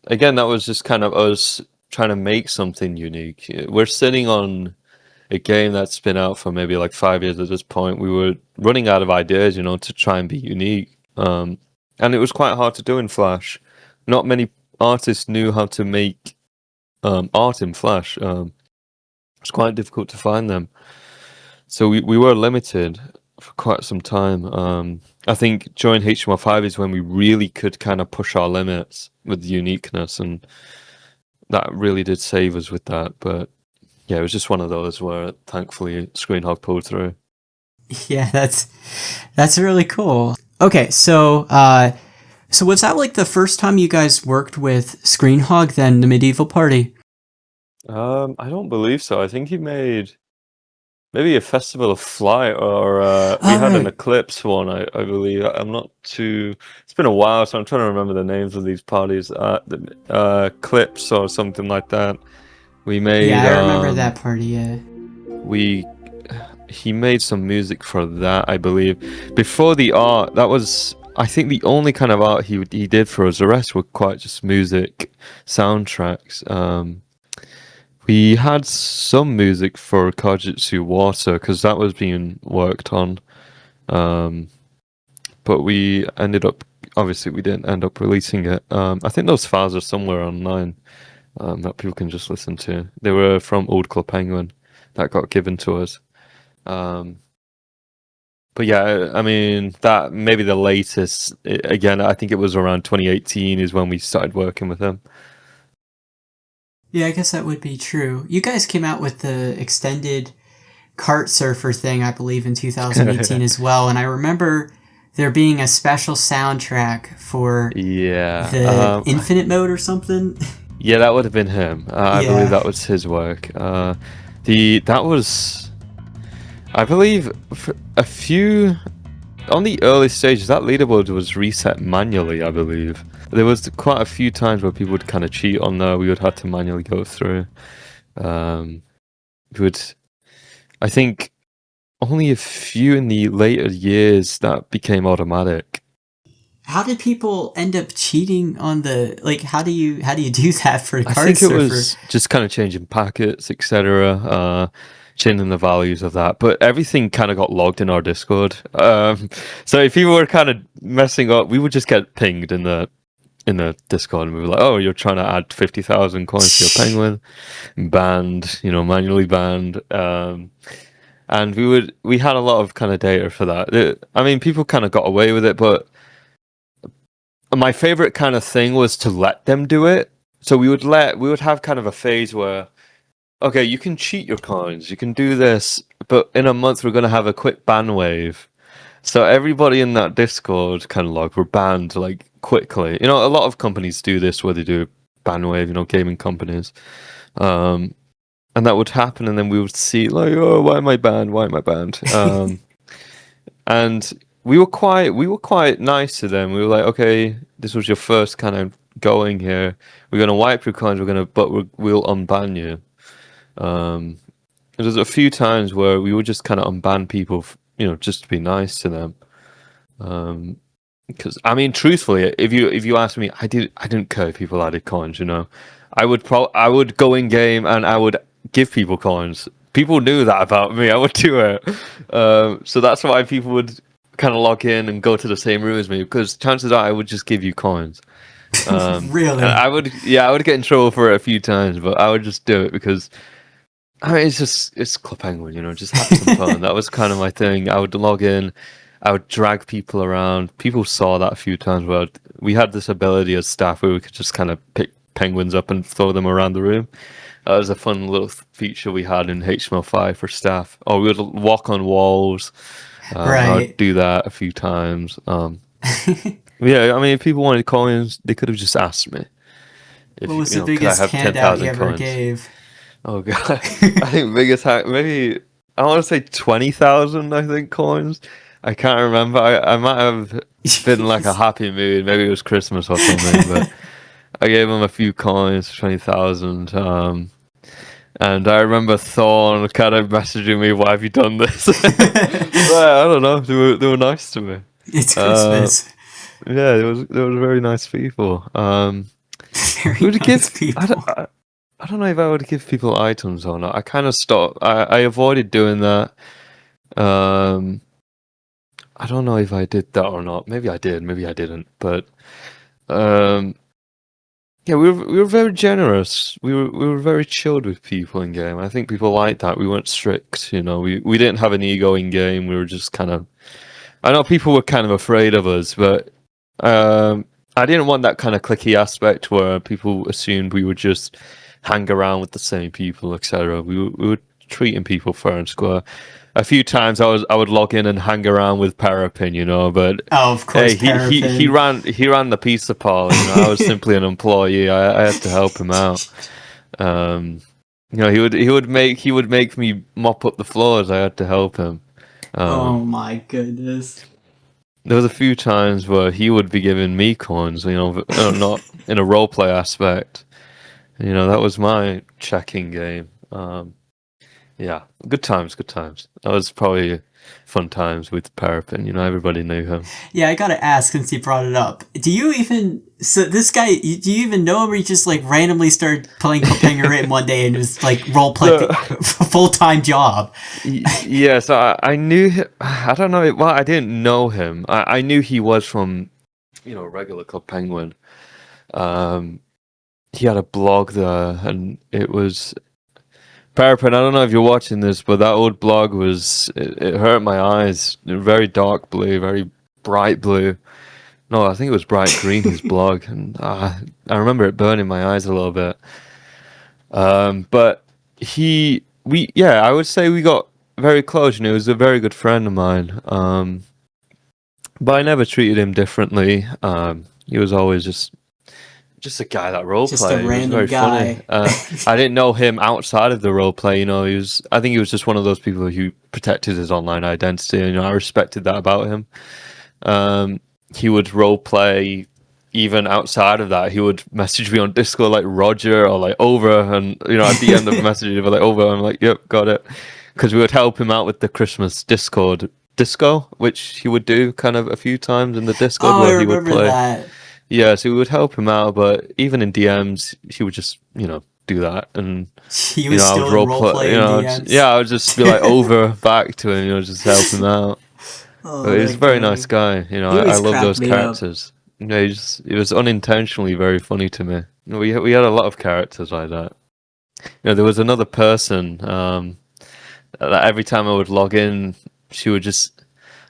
again, that was just kind of us trying to make something unique. We're sitting on a game that's been out for maybe like 5 years at this point. We were running out of ideas, to try and be unique. And it was quite hard to do in Flash. Not many artists knew how to make art in Flash. It's quite difficult to find them. So we were limited for quite some time. I think during HTML5 is when we really could kind of push our limits with the uniqueness, and that really did save us with that. But yeah, it was just one of those where thankfully Screenhog pulled through. Yeah, that's really cool. Okay, so so was that like the first time you guys worked with Screenhog, then the Medieval Party? I don't believe so. I think he made maybe a Festival of Flight, or we All had an right. Eclipse one, I believe. I'm not too. It's been a while, so I'm trying to remember the names of these parties. The Eclipse or something like that. We Yeah, made I remember that party. Yeah. we he made some music for that, I believe. Before the art, that was, I think, the only kind of art he did for us. The rest were quite just music soundtracks. We had some music for Card-Jitsu Water because that was being worked on, but we ended up, obviously we didn't end up releasing it. I think those files are somewhere online that people can just listen to. They were from Old Club Penguin that got given to us. But yeah, I mean, that maybe the latest, again, I think it was around 2018 is when we started working with him. Yeah, I guess that would be true. You guys came out with the extended Kart Surfer thing, I believe, in 2018 as well, and I remember there being a special soundtrack for Yeah. the Infinite mode or something. Yeah, that would have been him. I believe Yeah. that was his work. That was, I believe, a few on the early stages. That leaderboard was reset manually, I believe. There was quite a few times where people would kind of cheat on there. We would have to manually go through. We would, I think, only a few in the later years that became automatic. How did people end up cheating on the like? How do you do that for a I Kart think it Surfer? was just kind of changing packets, etc. Changing the values of that, but everything kind of got logged in our Discord. So if people were kind of messing up, we would just get pinged in the Discord, and we were like, "Oh, you're trying to add 50,000 coins to your penguin, banned, manually banned." And we had a lot of kind of data for that. I mean, people kind of got away with it, but my favorite kind of thing was to let them do it. So we would have kind of a phase where, okay, you can cheat your coins, you can do this, but in a month we're going to have a quick ban wave. So everybody in that Discord kind of log were banned like quickly. A lot of companies do this where they do ban wave, gaming companies. And that would happen, and then we would see like, oh, why am I banned? Why am I banned? And we were quite nice to them. We were like, okay, this was your first kind of going here. We're gonna wipe your coins. We'll unban you. There's a few times where we would just kind of unban people, just to be nice to them. Because I mean, truthfully, if you ask me, I didn't care if people added coins. I would go in game and I would give people coins. People knew that about me. I would do it. So that's why people would kind of log in and go to the same room as me, because chances are I would just give you coins. Really? And I would get in trouble for it a few times, but I would just do it because I mean, it's Club Penguin, just have some fun. That was kind of my thing. I would log in, I would drag people around. People saw that a few times where we had this ability as staff where we could just kind of pick penguins up and throw them around the room. That was a fun little feature we had in HTML5 for staff. Or we would walk on walls. I would Right. do that a few times. Yeah, I mean, if people wanted coins, they could have just asked me. What was the Could I biggest have handout you 10,000 ever coins? gave? Oh god, I think biggest hack maybe I want to say 20,000. I think coins. I can't remember. I might have been like a happy mood. Maybe it was Christmas or something. But I gave him a few coins, 20,000. And I remember Thorn kind of messaging me, "Why have you done this?" But I don't know. They were nice to me. It's Uh, Christmas. yeah, they were very nice people. Very Would nice give people. I don't know if I would give people items or not. I kind of stopped. I avoided doing that. Um, I don't know if I did that or not. Maybe I did. Maybe I didn't. But um, Yeah, we were very generous. We were very chilled with people in game. I think people liked that. We weren't strict, you know. We didn't have an ego in game. We were just kind of. I know people were kind of afraid of us, but I didn't want that kind of cliquey aspect where people assumed we would just hang around with the same people, etc. We were treating people fair and square. A few times I would log in and hang around with Parapin, you know, but Oh, of course, hey, he Parapin. ran the pizza parlor, you know. I was simply an employee. I had to help him out. Um, you know, he would make me mop up the floors. I had to help him. Oh Um, my goodness. there was a few times where he would be giving me coins, you know, not in a roleplay aspect. You know, that was my checking game. Yeah, good times, good times. That was probably fun times with Parapin. You know, everybody knew him. Yeah, I gotta ask since you brought it up. Do you even so this guy? Do you even know him, or he just like randomly started playing Rewritten one day and was like role play So, full time job? yeah, so I knew him. I don't know. Well, I didn't know him. I knew he was from, you know, regular Club Penguin. Um, he had a blog there, and it was Parapin. I don't know if you're watching this, but that old blog it hurt my eyes. Very dark blue, very bright blue. No, I think it was bright green. His blog, and I remember it burning my eyes a little bit. But I would say we got very close. You know, he was a very good friend of mine. But I never treated him differently. He was always just a guy that role Just a played. He was random very funny. guy. I didn't know him outside of the role play. You know, I think he was just one of those people who protected his online identity. And, you know, I respected that about him. He would role play even outside of that. He would message me on Discord like Roger or like Over, and you know, at the end of the message, he'd be like Over. I'm like, yep, got it, because we would help him out with the Christmas Discord disco, which he would do kind of a few times in the Discord Oh, I where he would remember play. that. Yeah, so we would help him out, but even in DMs, he would just, you know, do that, and He you was know, I would still in role play. You roleplay in know, DMs. I would just be like Over back to him, you know, just help him out. Oh, But he's a that very nice guy. guy. You know, He I always love cracked those me up. characters. You know, he was unintentionally very funny to me. You know, we had a lot of characters like that. You know, there was another person that every time I would log in, she would just.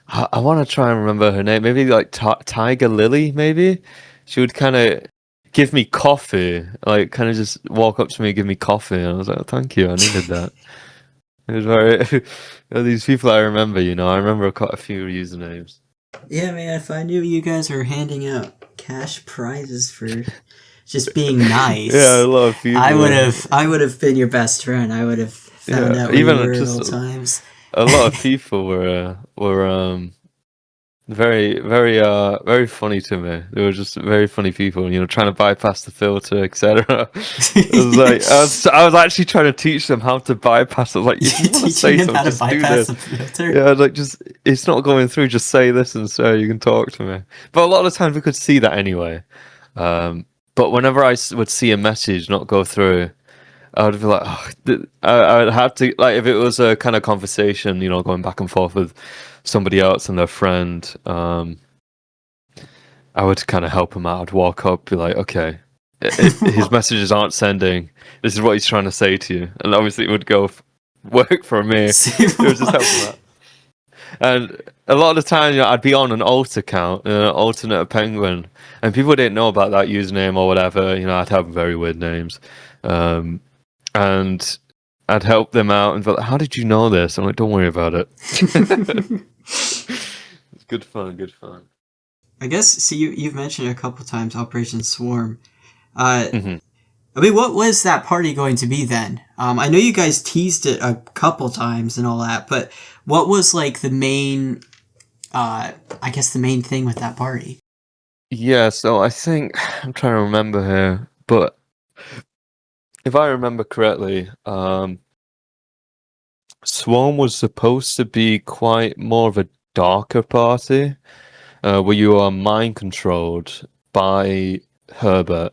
I want to try and remember her name. Maybe like Tiger Lily. Maybe she would kind of give me coffee, like kind of just walk up to me and give me coffee, and I was like, oh, "Thank you, I needed that." It was very. These people I remember. You know, I remember quite a few usernames. Yeah, man, if I knew you guys were handing out cash prizes for just being Yeah, a nice, lot of people. I would have been your best friend. I would have found Yeah, out where you even were at just all times. a lot of people were very very funny to me. They were just very funny people, you know, trying to bypass the filter, etc. It was like I was actually trying to teach them how to bypass it. Like, if you want to Teaching say them how something, to just do bypass this. the filter. Yeah, like, just it's not going through. Just say this, and so you can talk to me. But a lot of times we could see that anyway. But whenever would see a message not go through, I would be like, oh, I would have to, like, if it was a kind of conversation, you know, going back and forth with somebody else and their friend, I would kind of help him out. I'd walk up, be like, okay, his messages aren't sending. This is what he's trying to say to you, and obviously it would work for me. It would just help him out. And a lot of the time, you know, I'd be on an alt account, an alternate penguin, and people didn't know about that username or whatever. You know, I'd have very weird names. Um, and I'd help them out and be like, how did you know this? I'm like, don't worry about it. It's good fun, good fun. I guess. See, you've mentioned a couple times Operation Swarm. Uh, Hmm. I mean, what was that party going to be then? I know you guys teased it a couple times and all that, but what was like the main? I guess the main thing with that party. Yeah, so I think I'm trying to remember here, but if I remember correctly, Swarm was supposed to be quite more of a darker party, where you are mind controlled by Herbert.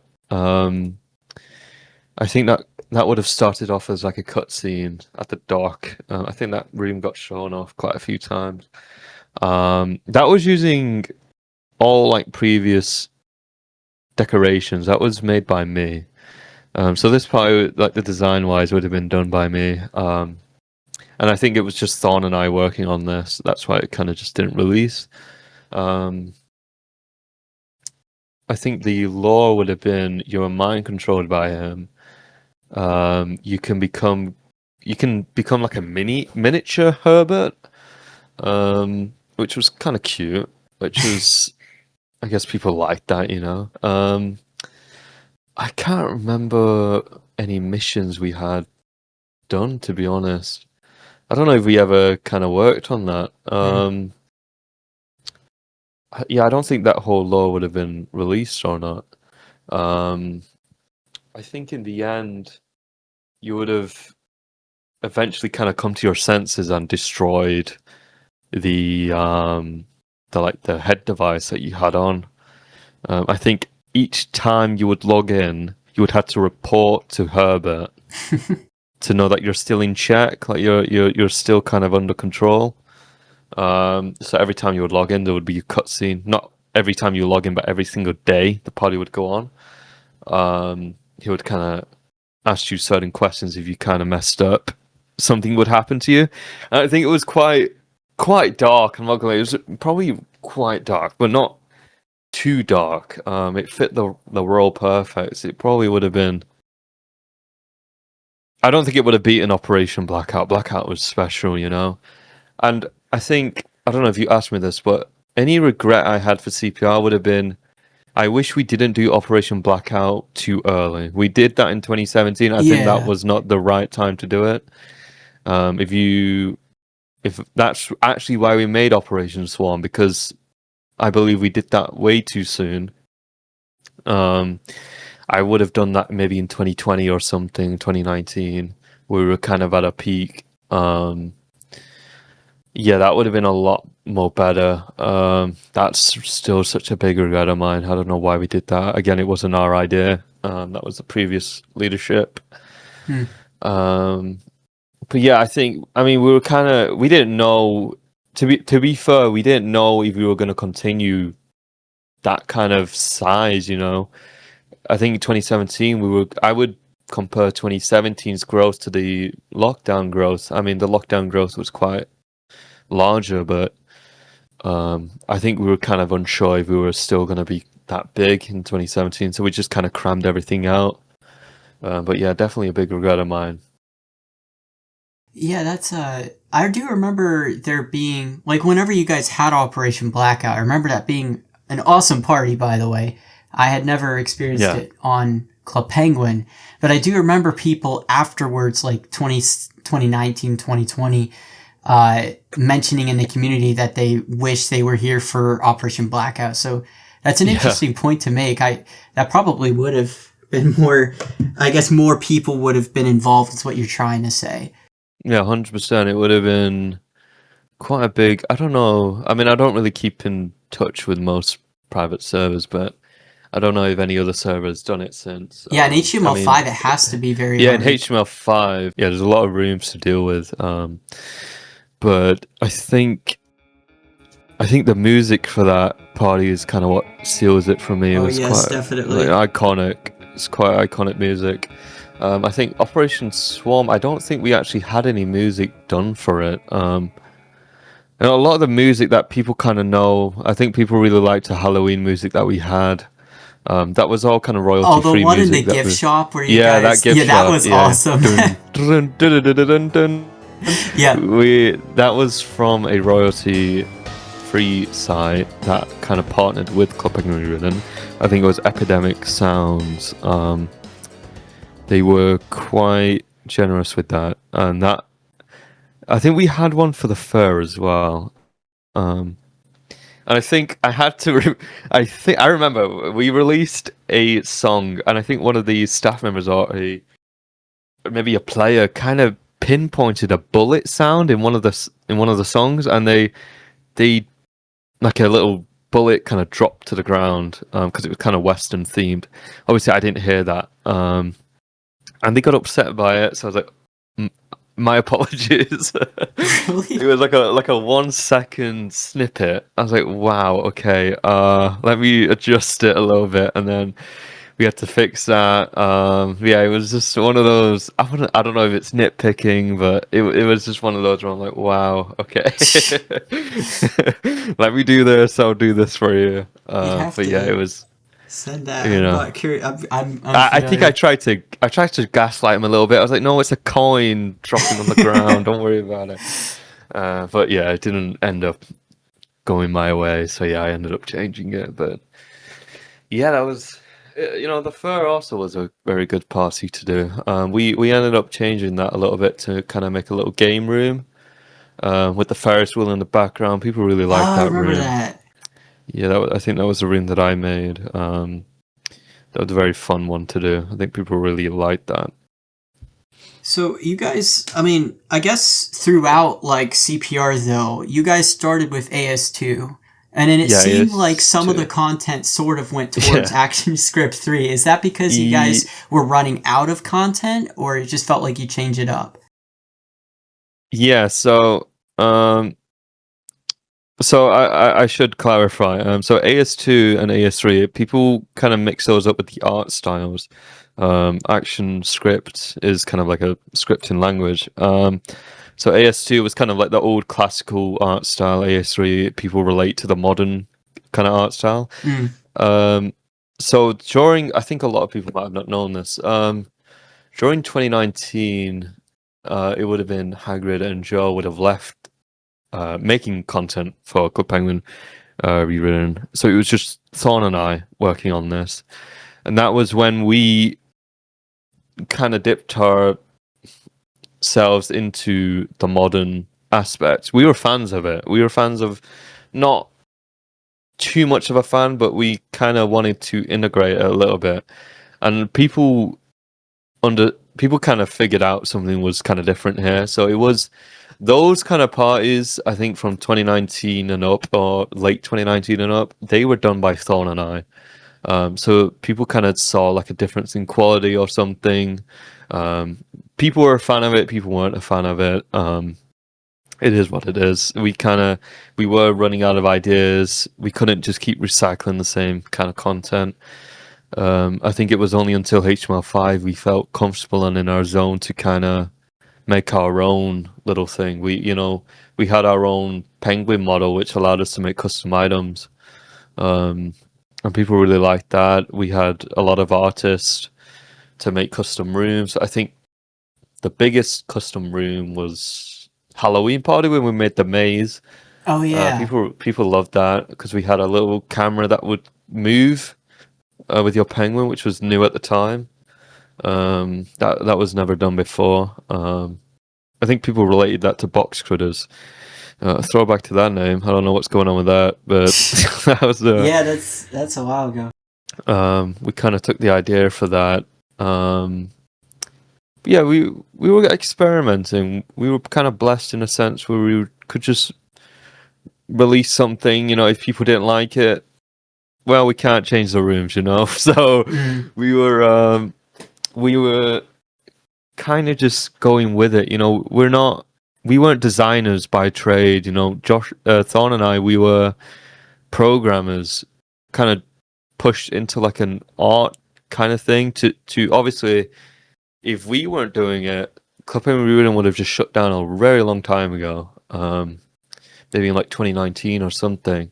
I think that would have started off as like a cutscene at the dock. I think that room got shown off quite a few times. That was using all like previous decorations. That was made by me. So this part, like the design wise, would have been done by me. And I think it was just Thorn and I working on this. That's why it kind of just didn't release. I think the lore would have been you are mind controlled by him. You can become like a miniature Herbert, which was kind of cute. Which was, I guess people liked that, you know. I can't remember any missions we had done, to be honest. I don't know if we ever kind of worked on that. Yeah, I don't think that whole lore would have been released or not. I think in the end, you would have eventually kind of come to your senses and destroyed the head device that you had on. I think each time you would log in, you would have to report to Herbert to know that you're still in check, like you're still kind of under control. So every time you would log in, there would be a cutscene. Not every time you log in, but every single day the party would go on. He would kind of ask you certain questions. If you kind of messed up, something would happen to you. And I think it was quite dark. I'm not gonna lie, it was probably quite dark, but not too dark. It fit the role perfect. It probably would have been. I don't think it would have beaten Operation Blackout. Blackout was special, you know. And I think, I don't know if you asked me this, but any regret I had for CPR would have been, I wish we didn't do Operation Blackout too early. We did that in 2017. I think that was not the right time to do it. If that's actually why we made Operation Swarm, because I believe we did that way too soon. I would have done that maybe in 2020 or something, 2019. We were kind of at a peak. Yeah, that would have been a lot more better. That's still such a big regret of mine. I don't know why we did that. Again, it wasn't our idea. That was the previous leadership. But yeah, I mean, we didn't know, to be fair, we didn't know if we were going to continue that kind of size, you know. I think in 2017, I would compare 2017's growth to the lockdown growth. I mean, the lockdown growth was quite larger, but I think we were kind of unsure if we were still going to be that big in 2017, so we just kind of crammed everything out. But yeah, definitely a big regret of mine. Yeah, that's I do remember there being, like, whenever you guys had Operation Blackout, I remember that being an awesome party, by the way. I had never experienced it on Club Penguin, but I do remember people afterwards, like 2019, 2020, mentioning in the community that they wish they were here for Operation Blackout. So that's an interesting point to make. That probably would have been more, I guess more people would have been involved, is what you're trying to say. Yeah, 100%. It would have been quite a big, I don't know. I mean, I don't really keep in touch with most private servers, but I don't know if any other server has done it since. Yeah, in HTML5, it has to be very hard. In HTML5, there's a lot of rooms to deal with. But I think the music for that party is kind of what seals it for me. It was quite, definitely. Like, iconic. It's quite iconic music. I think Operation Swarm, I don't think we actually had any music done for it. And a lot of the music that people kind of know, I think people really liked the Halloween music that we had. That was all kind of royalty-free music. Oh, the one in the gift shop where you guys... that gift shop. That was awesome. Yeah. That was from a royalty-free site that kind of partnered with Club Penguin Rewritten. I think it was Epidemic Sounds. They were quite generous with that, and that I think we had one for the fair as well. And I think I had to. I remember we released a song, and I think one of the staff members or maybe a player kind of pinpointed a bullet sound in one of the songs, and they like a little bullet kind of dropped to the ground because it was kind of Western themed. Obviously, I didn't hear that. And they got upset by it, so I was like, my apologies. Really? It was like a 1 second snippet. I was like, wow, okay, let me adjust it a little bit, and then we had to fix that. Yeah, it was just one of those. I don't know if it's nitpicking, but it was just one of those where I'm like, wow, okay. Let me do this. I'll do this for you. You'd have But yeah, it to was, send that. you I'm know. not curious. I'm I think familiar. I tried to gaslight him a little bit. I was like, no, it's a coin dropping on the ground. Don't worry about it. But yeah, it didn't end up going my way. So yeah, I ended up changing it. But yeah, that was, the fair also was a very good party to do. We ended up changing that a little bit to kind of make a little game room, with the Ferris wheel in the background. People really Oh, liked I that remember room. that. Yeah, I think that was the room that I made. That was a very fun one to do. I think people really liked that. So you guys, I mean, I guess throughout like CPR though, you guys started with AS2, and then it Yeah, seemed like it's some of the too. content sort of went towards Yeah. ActionScript 3. Is that because you guys E- were running out of content, or it just felt like you changed it up? Yeah, um I should clarify. So AS2 and AS3, people kind of mix those up with the art styles. Action script is kind of like a scripting language. So AS2 was kind of like the old classical art style. AS3, people relate to the modern kind of art style. Mm. Um, so during, I think a lot of people might have not known this. During 2019, it would have been Hagrid and Joe would have left making content for Club Penguin Rewritten. So it was just Thorn and I working on this. And that was when we kind of dipped ourselves into the modern aspects. We were fans of it. We were fans of, not too much of a fan, but we kind of wanted to integrate it a little bit. And people kind of figured out something was kind of different here. So it was those kind of parties, I think from 2019 and up, or late 2019 and up, they were done by Thorn and I. So people kind of saw like a difference in quality or something. People were a fan of it, people weren't a fan of it. It is what it is. We were running out of ideas. We couldn't just keep recycling the same kind of content. I think it was only until HTML5 we felt comfortable and in our zone to kind of make our own little thing. We had our own penguin model, which allowed us to make custom items, and people really liked that. We had a lot of artists to make custom rooms. I think the biggest custom room was Halloween party when we made the maze. Oh yeah. People loved that because we had a little camera that would move with your penguin, which was new at the time. That was never done before. I think people related that to box critters. Throwback to that name. I don't know what's going on with that, but that was Yeah, that's a while ago. we kind of took the idea for that. Yeah, we were experimenting. We were kind of blessed in a sense where we could just release something. If people didn't like it, well, we can't change the rooms. So Mm. we were kind of just going with it. We weren't designers by trade. Josh, Thorn and I, we were programmers, kind of pushed into like an art kind of thing to obviously, if we weren't doing it, Clipping and Rewritten would have just shut down a very long time ago. Maybe in like 2019 or something,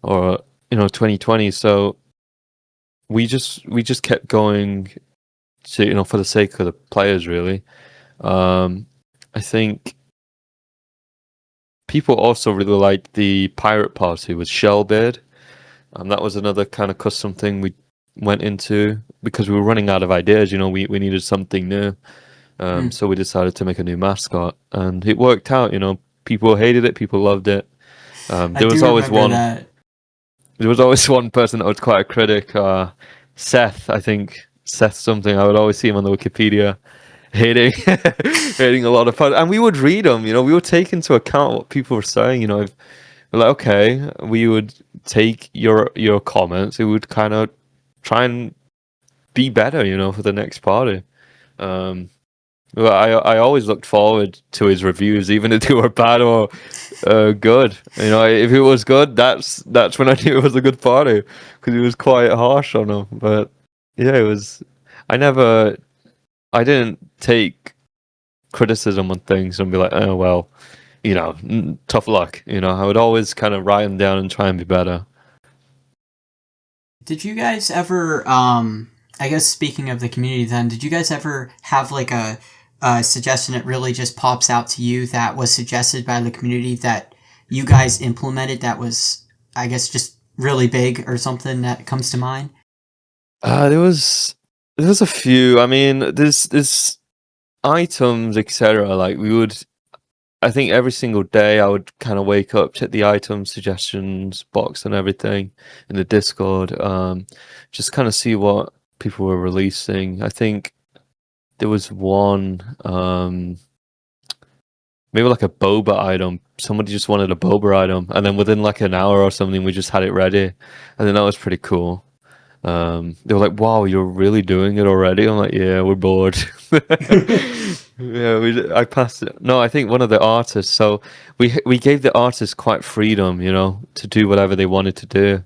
or 2020. So we just kept going to for the sake of the players, really. I think people also really liked the pirate party with Shellbeard. That was another kind of custom thing we went into because we were running out of ideas. We needed something new. Mm. So we decided to make a new mascot, and it worked out. People hated it, people loved it. I There was do always remember one. that. There was always one person that was quite a critic. Seth, I think Seth something. I would always see him on the Wikipedia hating hating a lot of fun, and we would read them. We would take into account what people were saying. We're like, okay, we would take your comments. We would kind of try and be better. For the next party. Um, Well, I always looked forward to his reviews, even if they were bad or good. You know, if it was good, that's when I knew it was a good party, because he was quite harsh on them. But yeah, it was. I never, I didn't take criticism on things and be like, oh well, you know, tough luck. You know, I would always kind of write them down and try and be better. Did you guys ever, I guess speaking of the community then, did you guys ever have like a suggestion that really just pops out to you that was suggested by the community that you guys implemented that was, I guess, just really big or something that comes to mind? There was a few. I mean, there's items, etc. Like we would, I think every single day I would kind of wake up, check the item suggestions box and everything in the Discord, just kind of see what people were releasing. I think there was one, maybe like a boba item. Somebody just wanted a boba item, and then within like an hour or something, we just had it ready. I think that was pretty cool. They were like, "Wow, you're really doing it already?" I'm like, "Yeah, we're bored." Yeah, I passed it. No, I think one of the artists. So we gave the artists quite freedom, you know, to do whatever they wanted to do.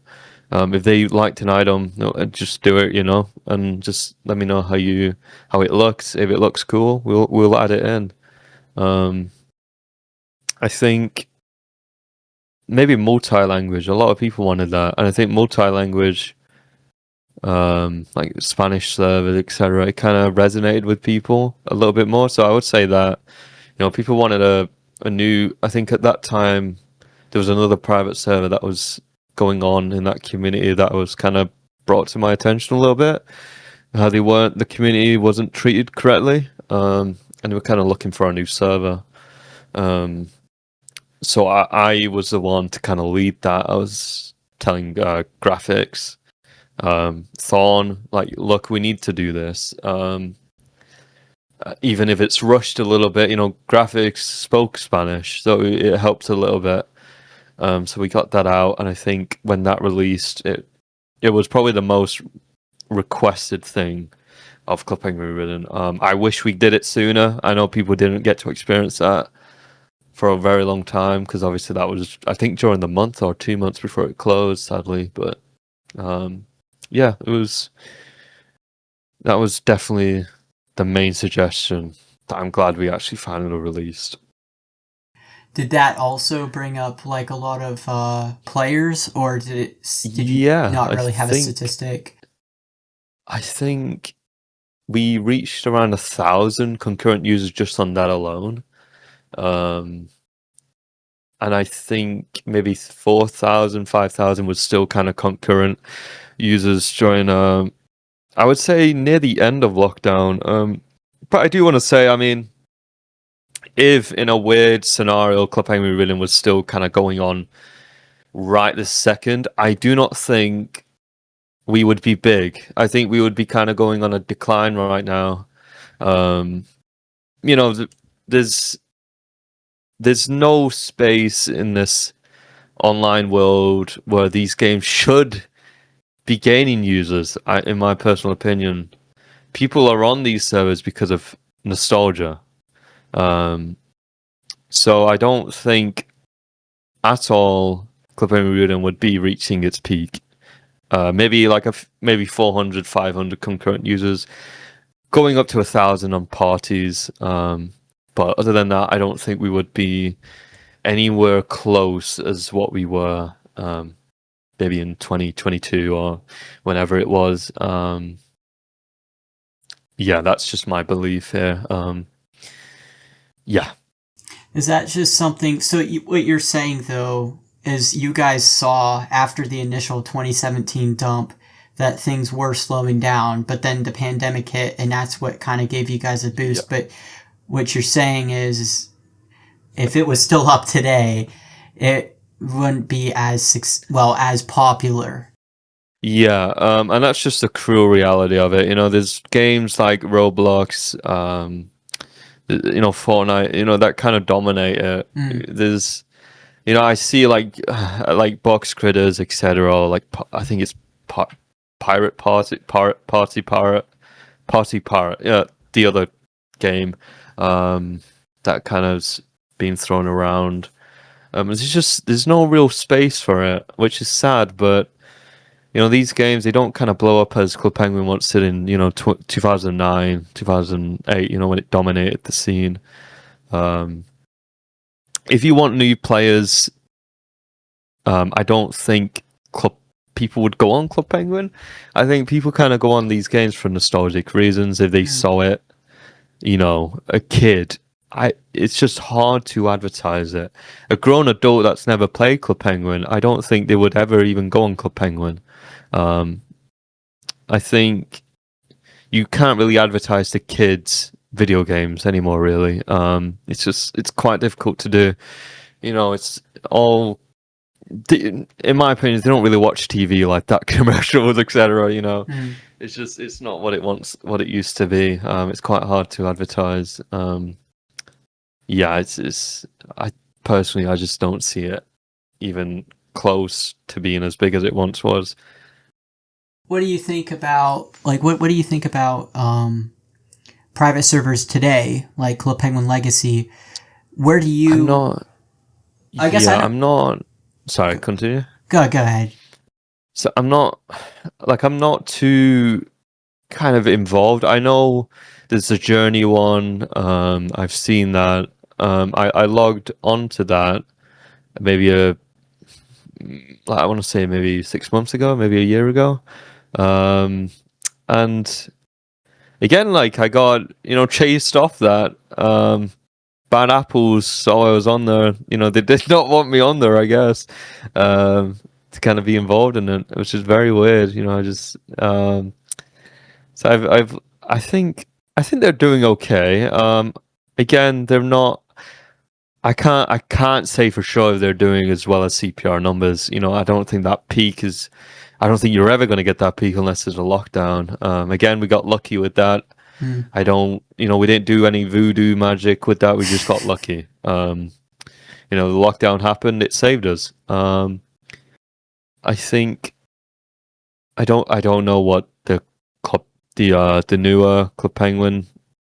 If they liked an item, no, just do it, you know, and just let me know how it looks. If it looks cool, we'll add it in. Um, I think maybe multi-language. A lot of people wanted that, and I think multi-language, like Spanish servers, etc., it kind of resonated with people a little bit more. So I would say that, you know, people wanted a new. I think at that time there was another private server that was going on in that community that was kind of brought to my attention a little bit. How the community wasn't treated correctly, and they were kind of looking for a new server. So I was the one to kind of lead that. I was telling graphics, Thorn, like, look, we need to do this. Even if it's rushed a little bit, you know, graphics spoke Spanish, so it helped a little bit. So we got that out, and I think when that released, it was probably the most requested thing of Club Penguin Rewritten. I wish we did it sooner. I know people didn't get to experience that for a very long time, because obviously that was, I think, during the month or 2 months before it closed, sadly. But yeah, that was definitely the main suggestion that I'm glad we actually finally released. Did that also bring up like a lot of players, or did you not really have a statistic? I think we reached around 1,000 concurrent users just on that alone. And I think maybe 4,000, 5,000 was still kind of concurrent users during, I would say, near the end of lockdown. But I do want to say, I mean, if in a weird scenario, Club Penguin Rewritten was still kind of going on right this second, I do not think we would be big. I think we would be kind of going on a decline right now. You know, there's no space in this online world where these games should be gaining users, in my personal opinion. People are on these servers because of nostalgia. So I don't think at all Club Penguin Rewritten would be reaching its peak. Maybe like maybe 400, 500 concurrent users, going up to 1,000 on parties. But other than that, I don't think we would be anywhere close as what we were maybe in 2022 or whenever it was. Yeah, that's just my belief here. Yeah. Is that just something? So what you're saying though is you guys saw after the initial 2017 dump that things were slowing down, but then the pandemic hit, and that's what kind of gave you guys a boost. Yeah. But what you're saying is if it was still up today, it wouldn't be as popular. Yeah, and that's just the cruel reality of it. You know, there's games like Roblox, you know, Fortnite, you know, that kind of dominate it. There's, you know, I see like Box Critters, etc. Like I think it's Pirate Party. Yeah, the other game that kind of's been thrown around. There's no real space for it, which is sad. But these games, they don't kind of blow up as Club Penguin once did in 2009, 2008. When it dominated the scene. If you want new players, I don't think people would go on Club Penguin. I think people kind of go on these games for nostalgic reasons. If they saw it, a kid, it's just hard to advertise it. A grown adult that's never played Club Penguin, I don't think they would ever even go on Club Penguin. I think you can't really advertise to kids video games anymore, really. It's quite difficult to do. It's all, in my opinion, they don't really watch TV like that, commercials, etc. It's not what it used to be. It's quite hard to advertise. I personally, I just don't see it even close to being as big as it once was. What do you think about what do you think about private servers today, like Club Penguin Legacy? Where do you? I'm not. I guess I'm not. Sorry, continue. Go ahead. So I'm not too kind of involved. I know there's a Journey one. I've seen that. I logged onto that maybe I want to say maybe 6 months ago, maybe a year ago. And again, I got, chased off that. Bad apples saw I was on there. They did not want me on there, I guess, to kind of be involved in it, which is very weird. So I think they're doing okay. Again, they're not. I can't say for sure if they're doing as well as CPR numbers. I don't think that peak is. I don't think you're ever going to get that peak unless there's a lockdown. Again, we got lucky with that. I don't, we didn't do any voodoo magic with that. We just got lucky. The lockdown happened. It saved us. I think, I don't know what the newer Club Penguin,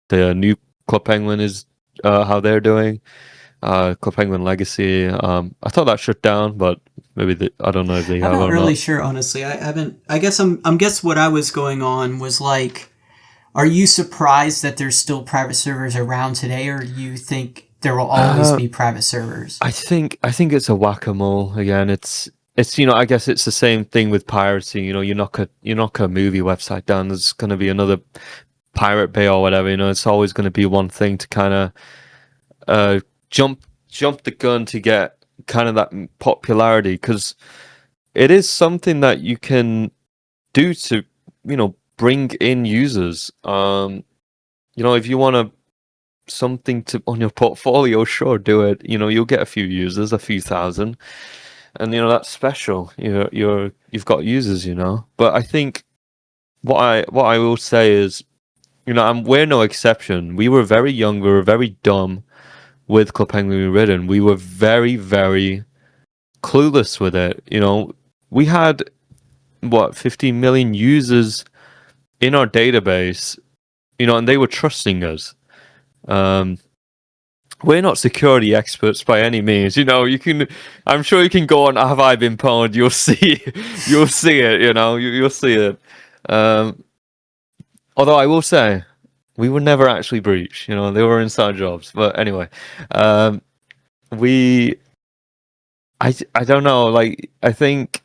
the new Club Penguin is, how they're doing. Club Penguin Legacy. I thought that shut down, but maybe I don't know if they have. I'm not really sure, honestly. I haven't. I guess what I was going on was are you surprised that there's still private servers around today, or do you think there will always be private servers? I think it's a whack-a-mole again. It's I guess it's the same thing with piracy. You knock a movie website down, there's going to be another Pirate Bay or whatever. It's always going to be one thing to kind of jump the gun to get kind of that popularity, because it is something that you can do to bring in users. If you want something to on your portfolio, sure, do it. You'll get a few users, a few thousand, and that's special. You've got users. But I think what I will say is, we're no exception. We were very young. We were very dumb with Club Penguin Rewritten. We were very, very clueless with it. We had 15 million users in our database, and they were trusting us. We're not security experts by any means. I'm sure you can go on Have I Been Pwned? You'll see it. You'll see it. Although I will say, we were never actually breached. They were inside jobs. But anyway, I don't know. I think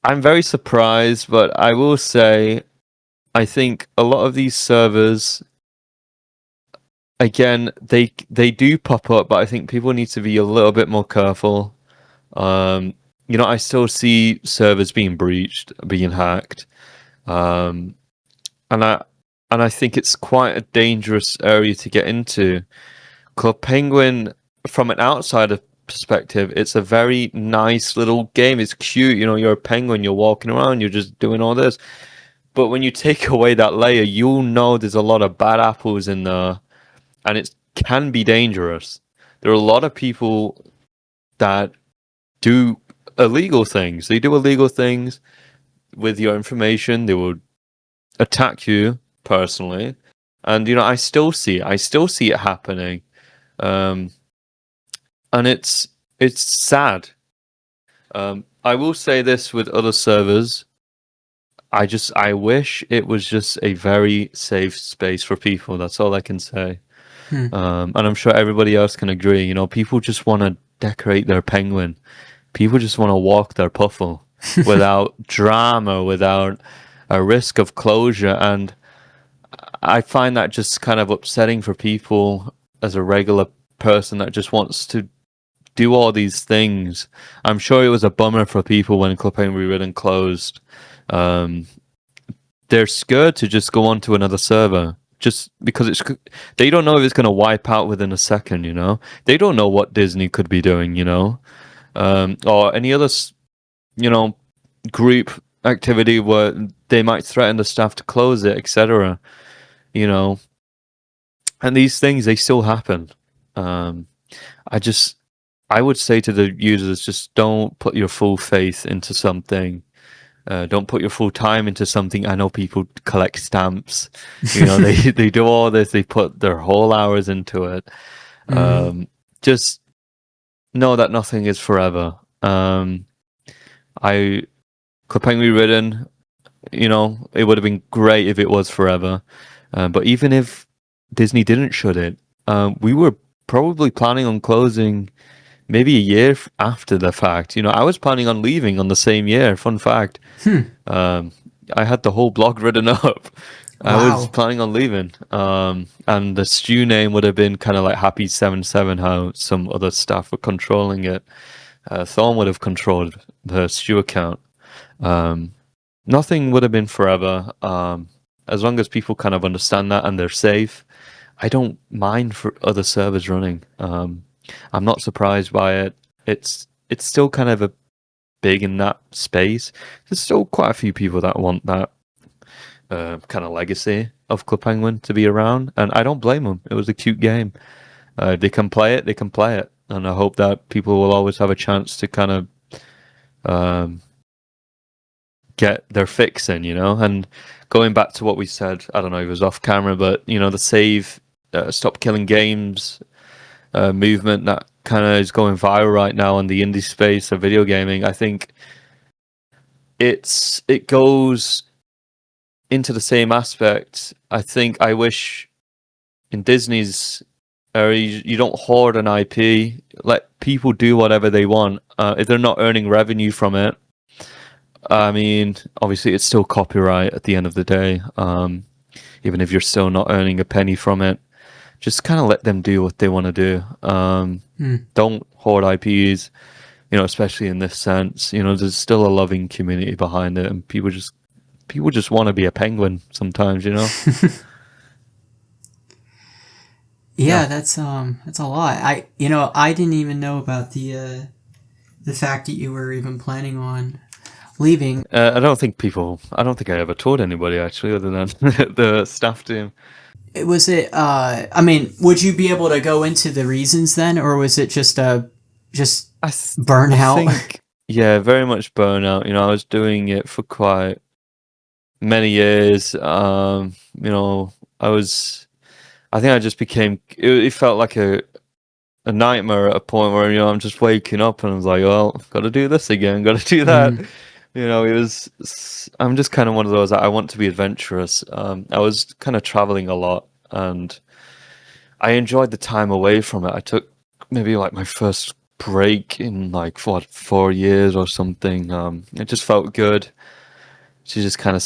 I'm very surprised, but I will say, I think a lot of these servers, again, they do pop up, but I think people need to be a little bit more careful. I still see servers being breached, being hacked, and I think it's quite a dangerous area to get into. Club Penguin, from an outsider perspective, it's a very nice little game. It's cute. You're a penguin. You're walking around. You're just doing all this. But when you take away that layer, you'll know there's a lot of bad apples in there, and it can be dangerous. There are a lot of people that do illegal things. They do illegal things with your information. They will attack you personally. And I still see it happening. And it's sad. I will say this with other servers. I wish it was just a very safe space for people. That's all I can say. And I'm sure everybody else can agree. People just want to decorate their penguin. People just want to walk their puffle without drama, without a risk of closure. And I find that just kind of upsetting for people as a regular person that just wants to do all these things. I'm sure it was a bummer for people when Clubhouse Rewritten closed. They're scared to just go on to another server just because they don't know if it's going to wipe out within a second. They don't know what Disney could be doing, or any other group activity where they might threaten the staff to close it, etc. And these things, they still happen. I would say to the users, just don't put your full faith into something. Don't put your full time into something. I know people collect stamps. They do all this. They put their whole hours into it. Just know that nothing is forever. Clipping Rewritten, it would have been great if it was forever. But even if Disney didn't shut it, we were probably planning on closing maybe a year after the fact. I was planning on leaving on the same year. Fun fact. I had the whole blog written up. I was planning on leaving. And the stew name would have been kind of like Happy77, how some other staff were controlling it. Thorn would have controlled the stew account. Nothing would have been forever. As long as people kind of understand that and they're safe, I don't mind for other servers running. I'm not surprised by it. It's still kind of big in that space. There's still quite a few people that want that kind of legacy of Club Penguin to be around, and I don't blame them. It was a cute game. If they can play it, they can play it, and I hope that people will always have a chance to kind of get their fix in, And going back to what we said, I don't know if it was off camera, but the save, stop killing games movement that kind of is going viral right now in the indie space of video gaming. I think it goes into the same aspect. I wish in Disney's area you don't hoard an IP. Let people do whatever they want. If they're not earning revenue from it, I mean, obviously it's still copyright at the end of the day. Even if you're still not earning a penny from it, just kind of let them do what they want to do. Don't hoard IPs, especially in this sense. There's still a loving community behind it, and people just want to be a penguin sometimes. Yeah, that's a lot. I didn't even know about the fact that you were even planning on leaving. I don't think I ever told anybody actually, other than the staff team. Was it? I mean, would you be able to go into the reasons then, or was it just burnout? I think, yeah, very much burnout. I was doing it for quite many years. I think I just became. It felt like a nightmare at a point where I'm just waking up and I was like, well, got to do this again, got to do that. I'm just kind of one of those. I want to be adventurous. I was kind of traveling a lot, and I enjoyed the time away from it. I took maybe like my first break in like 4 years or something. It just felt good to just kind of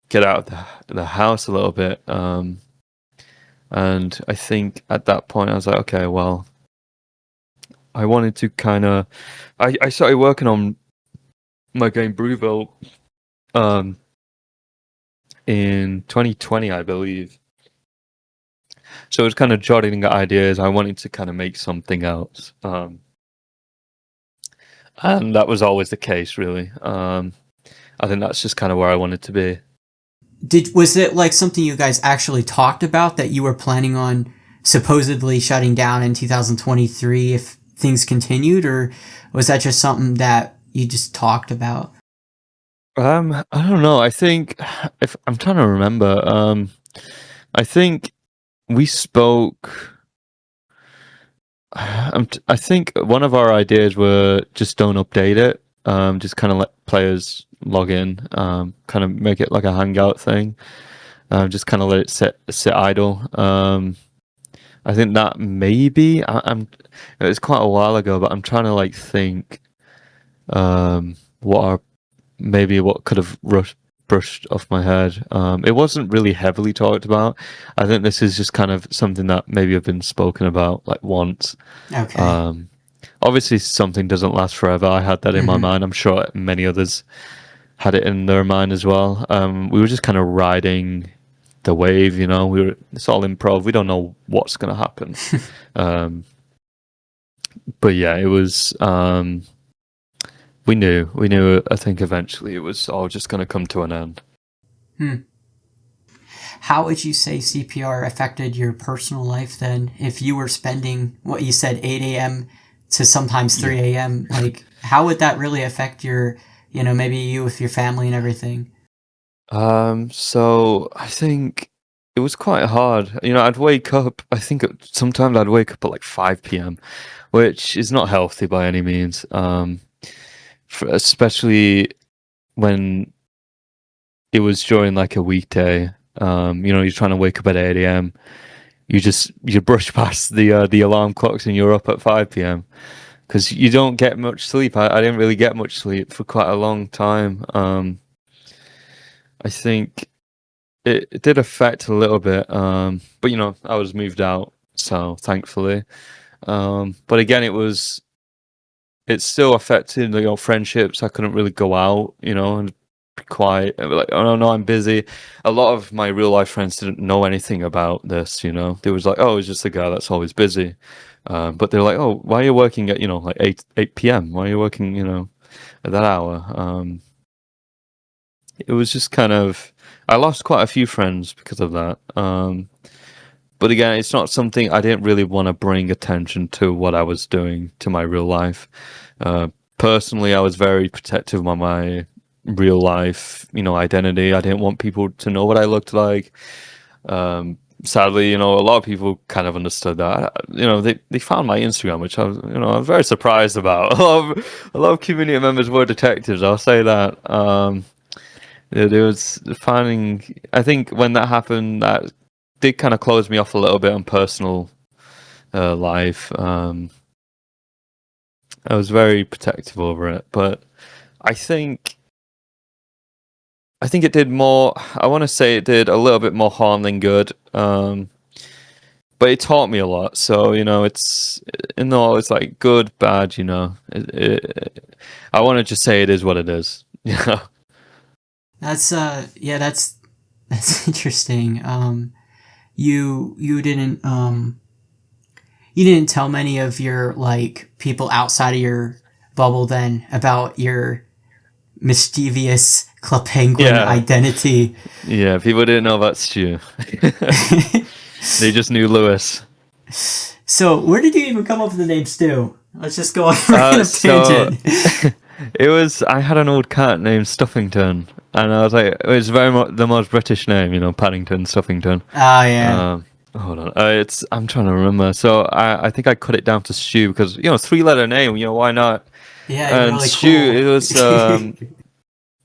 get out of the house a little bit. And I think at that point I was like, okay, well, I wanted to kind of. I started working on my game Brewville in 2020, I believe. So it was kind of jotting ideas. I wanted to kind of make something else. And that was always the case, really. I think that's just kind of where I wanted to be. Was it like something you guys actually talked about, that you were planning on supposedly shutting down in 2023 if things continued, or was that just something that you just talked about? I don't know. I think, if I'm trying to remember, I think we spoke. I think one of our ideas were just don't update it. Just kind of let players log in. Kind of make it like a hangout thing. Just kind of let it sit idle. I think that maybe I'm. It's quite a while ago, but I'm trying to like think. What are maybe what could have brushed off my head. It wasn't really heavily talked about. I think this is just kind of something that maybe have been spoken about like once. Okay. Obviously, something doesn't last forever. I had that in my mind. I'm sure many others had it in their mind as well. We were just kind of riding the wave, you know. It's all improv. We don't know what's going to happen. But yeah, it was. We knew. I think eventually it was all just going to come to an end. How would you say CPR affected your personal life then? If you were spending what you said 8 a.m. to sometimes 3 a.m., like how would that really affect your, maybe you with your family and everything? So I think it was quite hard. I'd wake up. I think sometimes I'd wake up at like 5 p.m., which is not healthy by any means. Especially when it was during like a weekday. You're trying to wake up at 8 a.m. You brush past the alarm clocks and you're up at 5 p.m. because you don't get much sleep. I didn't really get much sleep for quite a long time. I think it did affect a little bit, but I was moved out, so thankfully. But again, it still affected friendships. I couldn't really go out, and be quiet and be like, oh no, I'm busy. A lot of my real life friends didn't know anything about this. They was like, oh, it's just a guy that's always busy. But they're like, oh, why are you working at like 8 p.m.? Why are you working at that hour? It was just kind of, I lost quite a few friends because of that. But again, it's not something I didn't really want to bring attention to what I was doing to my real life. Personally, I was very protective of my real life, identity. I didn't want people to know what I looked like. Sadly, a lot of people kind of understood that. They found my Instagram, which I was very surprised about. A lot of community members were detectives. I'll say that. There was finding. I think when that happened, that did kind of close me off a little bit on personal life. I was very protective over it, but I think it did more. I want to say it did a little bit more harm than good. But it taught me a lot. So it's it's like good, bad. I want to just say it is what it is. That's yeah, that's interesting. You didn't tell many of your like people outside of your bubble then about your mischievous Club Penguin identity. Yeah, people didn't know about Stu. They just knew Lewis. So where did you even come up with the name Stu? Let's just go on a random tangent. I had an old cat named Stuffington, and I was like, it's very much the most British name, Paddington, Stuffington. Oh yeah. Hold on, I'm trying to remember. So I think I cut it down to Stu because 3-letter name, why not? Yeah, and really Stu, cool. It was.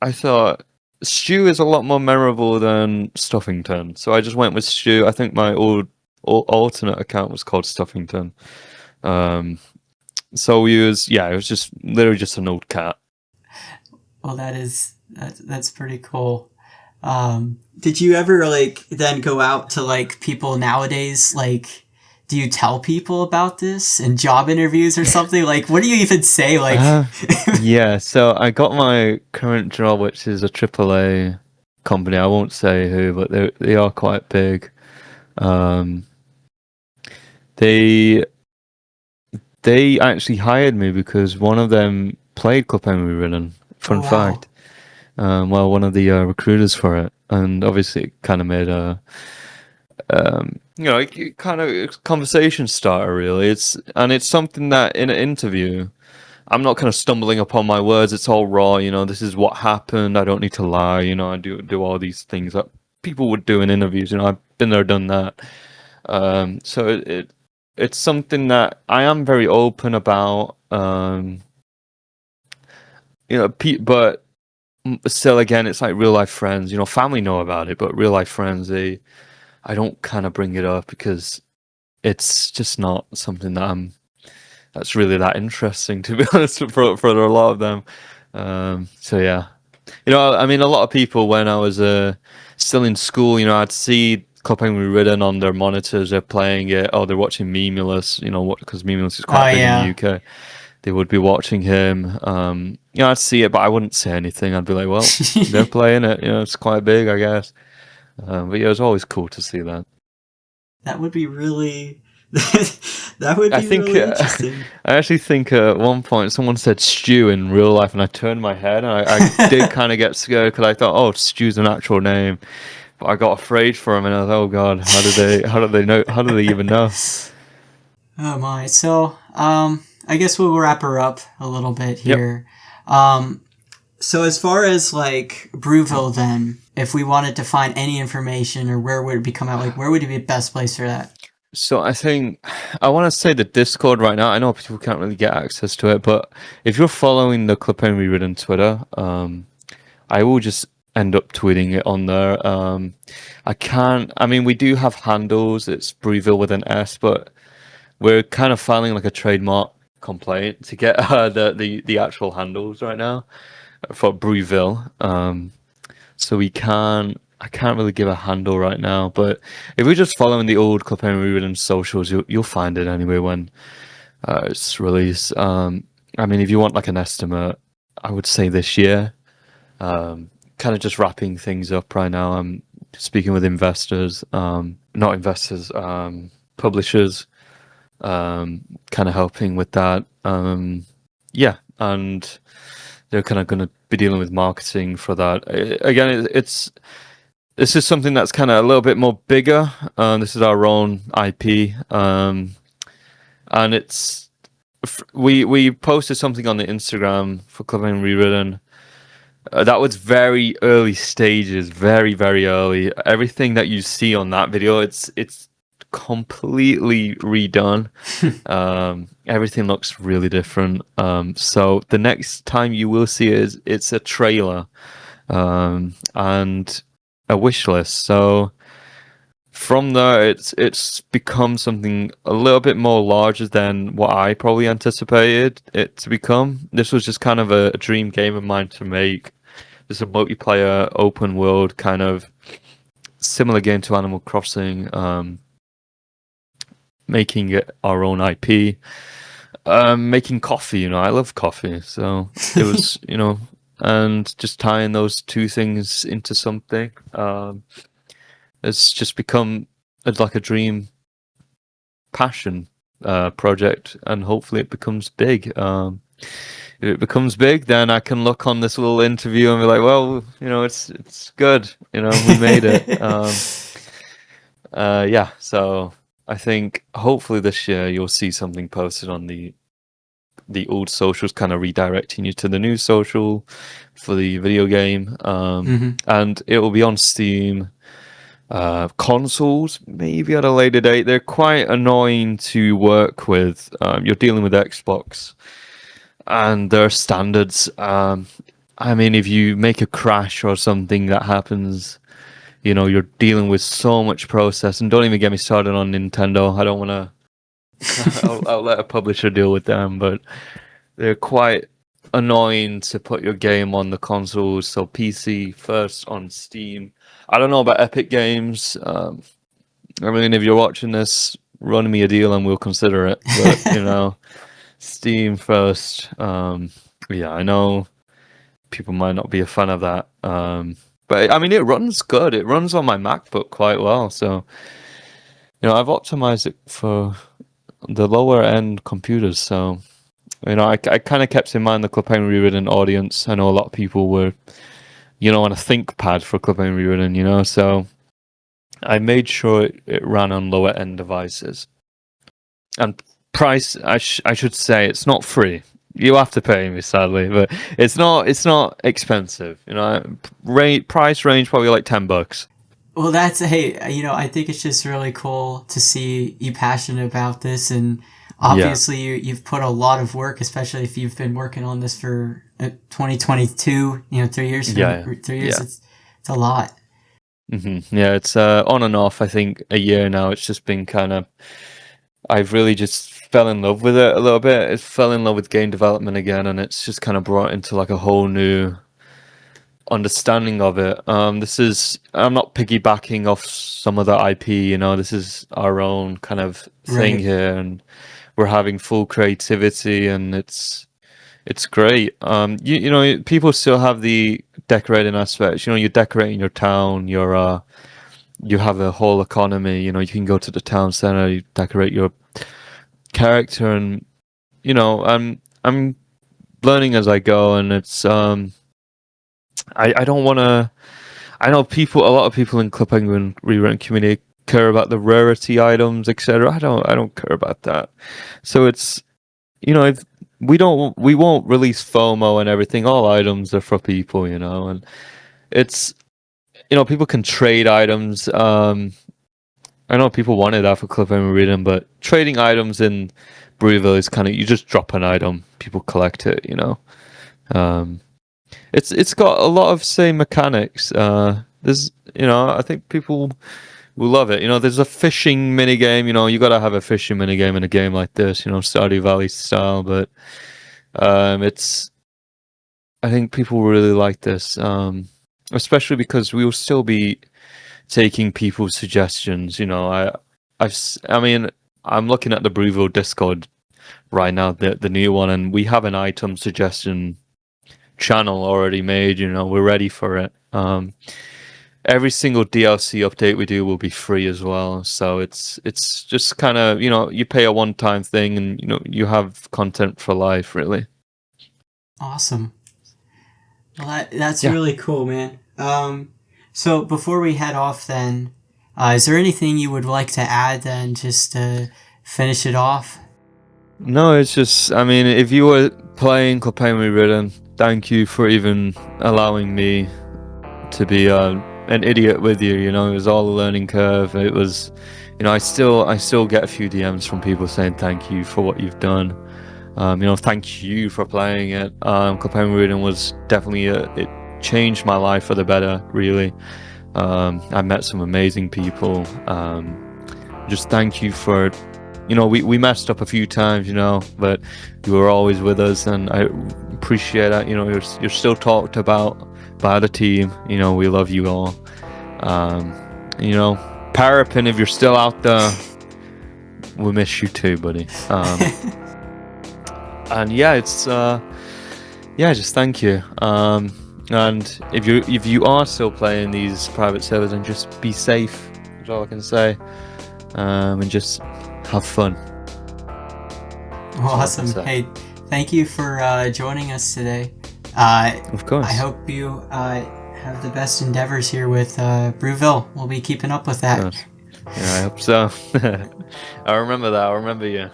I thought Stu is a lot more memorable than Stuffington, so I just went with Stu. I think my old alternate account was called Stuffington. So it was just literally just an old cat. Well, that's pretty cool. Did you ever like then go out to like people nowadays? Like, do you tell people about this in job interviews or something? Like, what do you even say? Like, yeah. So I got my current job, which is a AAA company. I won't say who, but they are quite big. They actually hired me because one of them played Club Rewritten. Fun fact. Well, one of the recruiters for it, and obviously it kind of made a kind of conversation starter. Really, it's something that in an interview, I'm not kind of stumbling upon my words. It's all raw. This is what happened. I don't need to lie. I do all these things that people would do in interviews. You know, I've been there, done that. So it's something that I am very open about. You know, but still, again, it's like real life friends. You know, family know about it, but real life friends, I don't kind of bring it up because it's just not something that's really that interesting, to be honest, for a lot of them. So yeah, you know, I mean, a lot of people when I was still in school, you know, I'd see Club Penguin Rewritten on their monitors. They're playing it. Oh, they're watching Memulous. You know, because Memulous is quite big in the UK. They would be watching him. You know, I'd see it, but I wouldn't say anything. I'd be like, well, they're playing it. You know, it's quite big, I guess. But yeah, it was always cool to see that. That would be really. That would be really interesting. I actually think at one point someone said Stu in real life, and I turned my head, and I did kind of get scared because I thought, oh, Stu's an actual name. But I got afraid for him, and I was, oh god, how do they know? How do they even know? Oh my! So, I guess we'll wrap her up a little bit here. Yep. So as far as like Brewville, then, if we wanted to find any information or where would it be come out, like where would it be the best place for that? So I think I want to say the Discord right now. I know people can't really get access to it, but if you're following the Club Penguin Rewritten Twitter, I will just end up tweeting it on there. I mean, we do have handles. It's Brewville with an S, but we're kind of filing like a trademark complaint to get the actual handles right now for Brewville. So I can't really give a handle right now, but if we're just following the old Club Penguin Rewritten socials, you'll find it anyway when it's released. I mean, if you want like an estimate, I would say this year. Kind of just wrapping things up right now. I'm speaking with investors, not investors, publishers, kind of helping with that. Yeah, and they're kind of going to be dealing with marketing for that. Again, this is something that's kind of a little bit more bigger. This is our own IP, and we posted something on the Instagram for Club Penguin Rewritten. That was very early stages, very very early. Everything that you see on that video, it's completely redone. Everything looks really different. So the next time you will see it, it's a trailer, and a wish list. So from there, it's become something a little bit more larger than what I probably anticipated it to become. This was just kind of a dream game of mine to make. It's a multiplayer, open world kind of similar game to Animal Crossing. Making it our own IP. Making coffee. You know, I love coffee, so it was you know. And just tying those two things into something, it's just become like a dream passion project, and hopefully it becomes big. If it becomes big, then I can look on this little interview and be like, well, you know, it's good. You know, we made it. Yeah, so I think hopefully this year you'll see something posted on the old socials, kind of redirecting you to the new social for the video game. And it will be on Steam, consoles maybe at a later date. They're quite annoying to work with. You're dealing with Xbox and their standards. I mean, if you make a crash or something that happens, you know, you're dealing with so much process. And don't even get me started on Nintendo. I don't want to I'll let a publisher deal with them, but they're quite annoying to put your game on the consoles. So PC first on Steam. I don't know about Epic Games. I mean, if you're watching this, run me a deal and we'll consider it. But you know, Steam first. Yeah, I know people might not be a fan of that. But I mean, it runs good. It runs on my MacBook quite well. So you know, I've optimized it for the lower end computers. So you know, I kind of kept in mind the Club Penguin Rewritten audience. I know a lot of people were, you know, on a ThinkPad for Club Penguin Rewritten, you know, so I made sure it ran on lower end devices. And price, I should say, it's not free. You have to pay me, sadly, but it's not expensive. You know, price range probably like $10. Well, hey, I think it's just really cool to see you passionate about this, and Yeah, obviously you've put a lot of work, especially if you've been working on this for 2022. 3 years. yeah, 3 years. yeah. It's a lot. Yeah, it's on and off. I think a year now. It's just been kind of. I've really just fell in love with it a little bit. It fell in love with game development again, and it's just kind of brought into like a whole new understanding of it. This is I'm not piggybacking off some other IP. This is our own kind of thing Right. here, and we're having full creativity, and it's great. People still have the decorating aspects. You're decorating your town. You have a whole economy. You can go to the town center, you decorate your character, and I'm learning as I go, and it's I don't want to. I know a lot of people in Club Penguin Rewritten community care about the rarity items, etc. I don't care about that. So it's if we won't release FOMO and everything. All items are for people, and it's people can trade items. I know people wanted that for Club Penguin Rewritten, but trading items in Brewville is kind of you just drop an item, people collect it. Um, it's got a lot of same mechanics. There's I think people will love it. There's a fishing mini game. You got to have a fishing mini game in a game like this. Stardew Valley style, but it's I think people really like this, especially because we will still be taking people's suggestions. I mean, I'm looking at the Brewville Discord right now, the new one, and we have an item suggestion channel already made. We're ready for it. Every single DLC update we do will be free as well, so it's just kind of you pay a one-time thing, and you have content for life, really. Awesome. Well, that's Yeah. really cool, man. So before we head off, then, is there anything you would like to add, then, just to finish it off? No, it's just, I mean, if you were playing Club Penguin Rewritten, thank you for even allowing me to be an idiot with you. It was all a learning curve. It was, I still get a few DMs from people saying thank you for what you've done. Thank you for playing it. Club Penguin Rewritten was definitely it changed my life for the better, really. I met some amazing people. Just thank you for, we messed up a few times, but you were always with us, and I appreciate that. You're still talked about by the team. We love you all. Parapin, if you're still out there, we miss you too, buddy. And yeah, it's just thank you. And if you are still playing these private servers, then just be safe. That's all I can say. And just have fun. Awesome. Hey, thank you for joining us today. Of course. I hope you have the best endeavors here with Brewville. We'll be keeping up with that. Yeah, I hope so. I remember that. I remember you.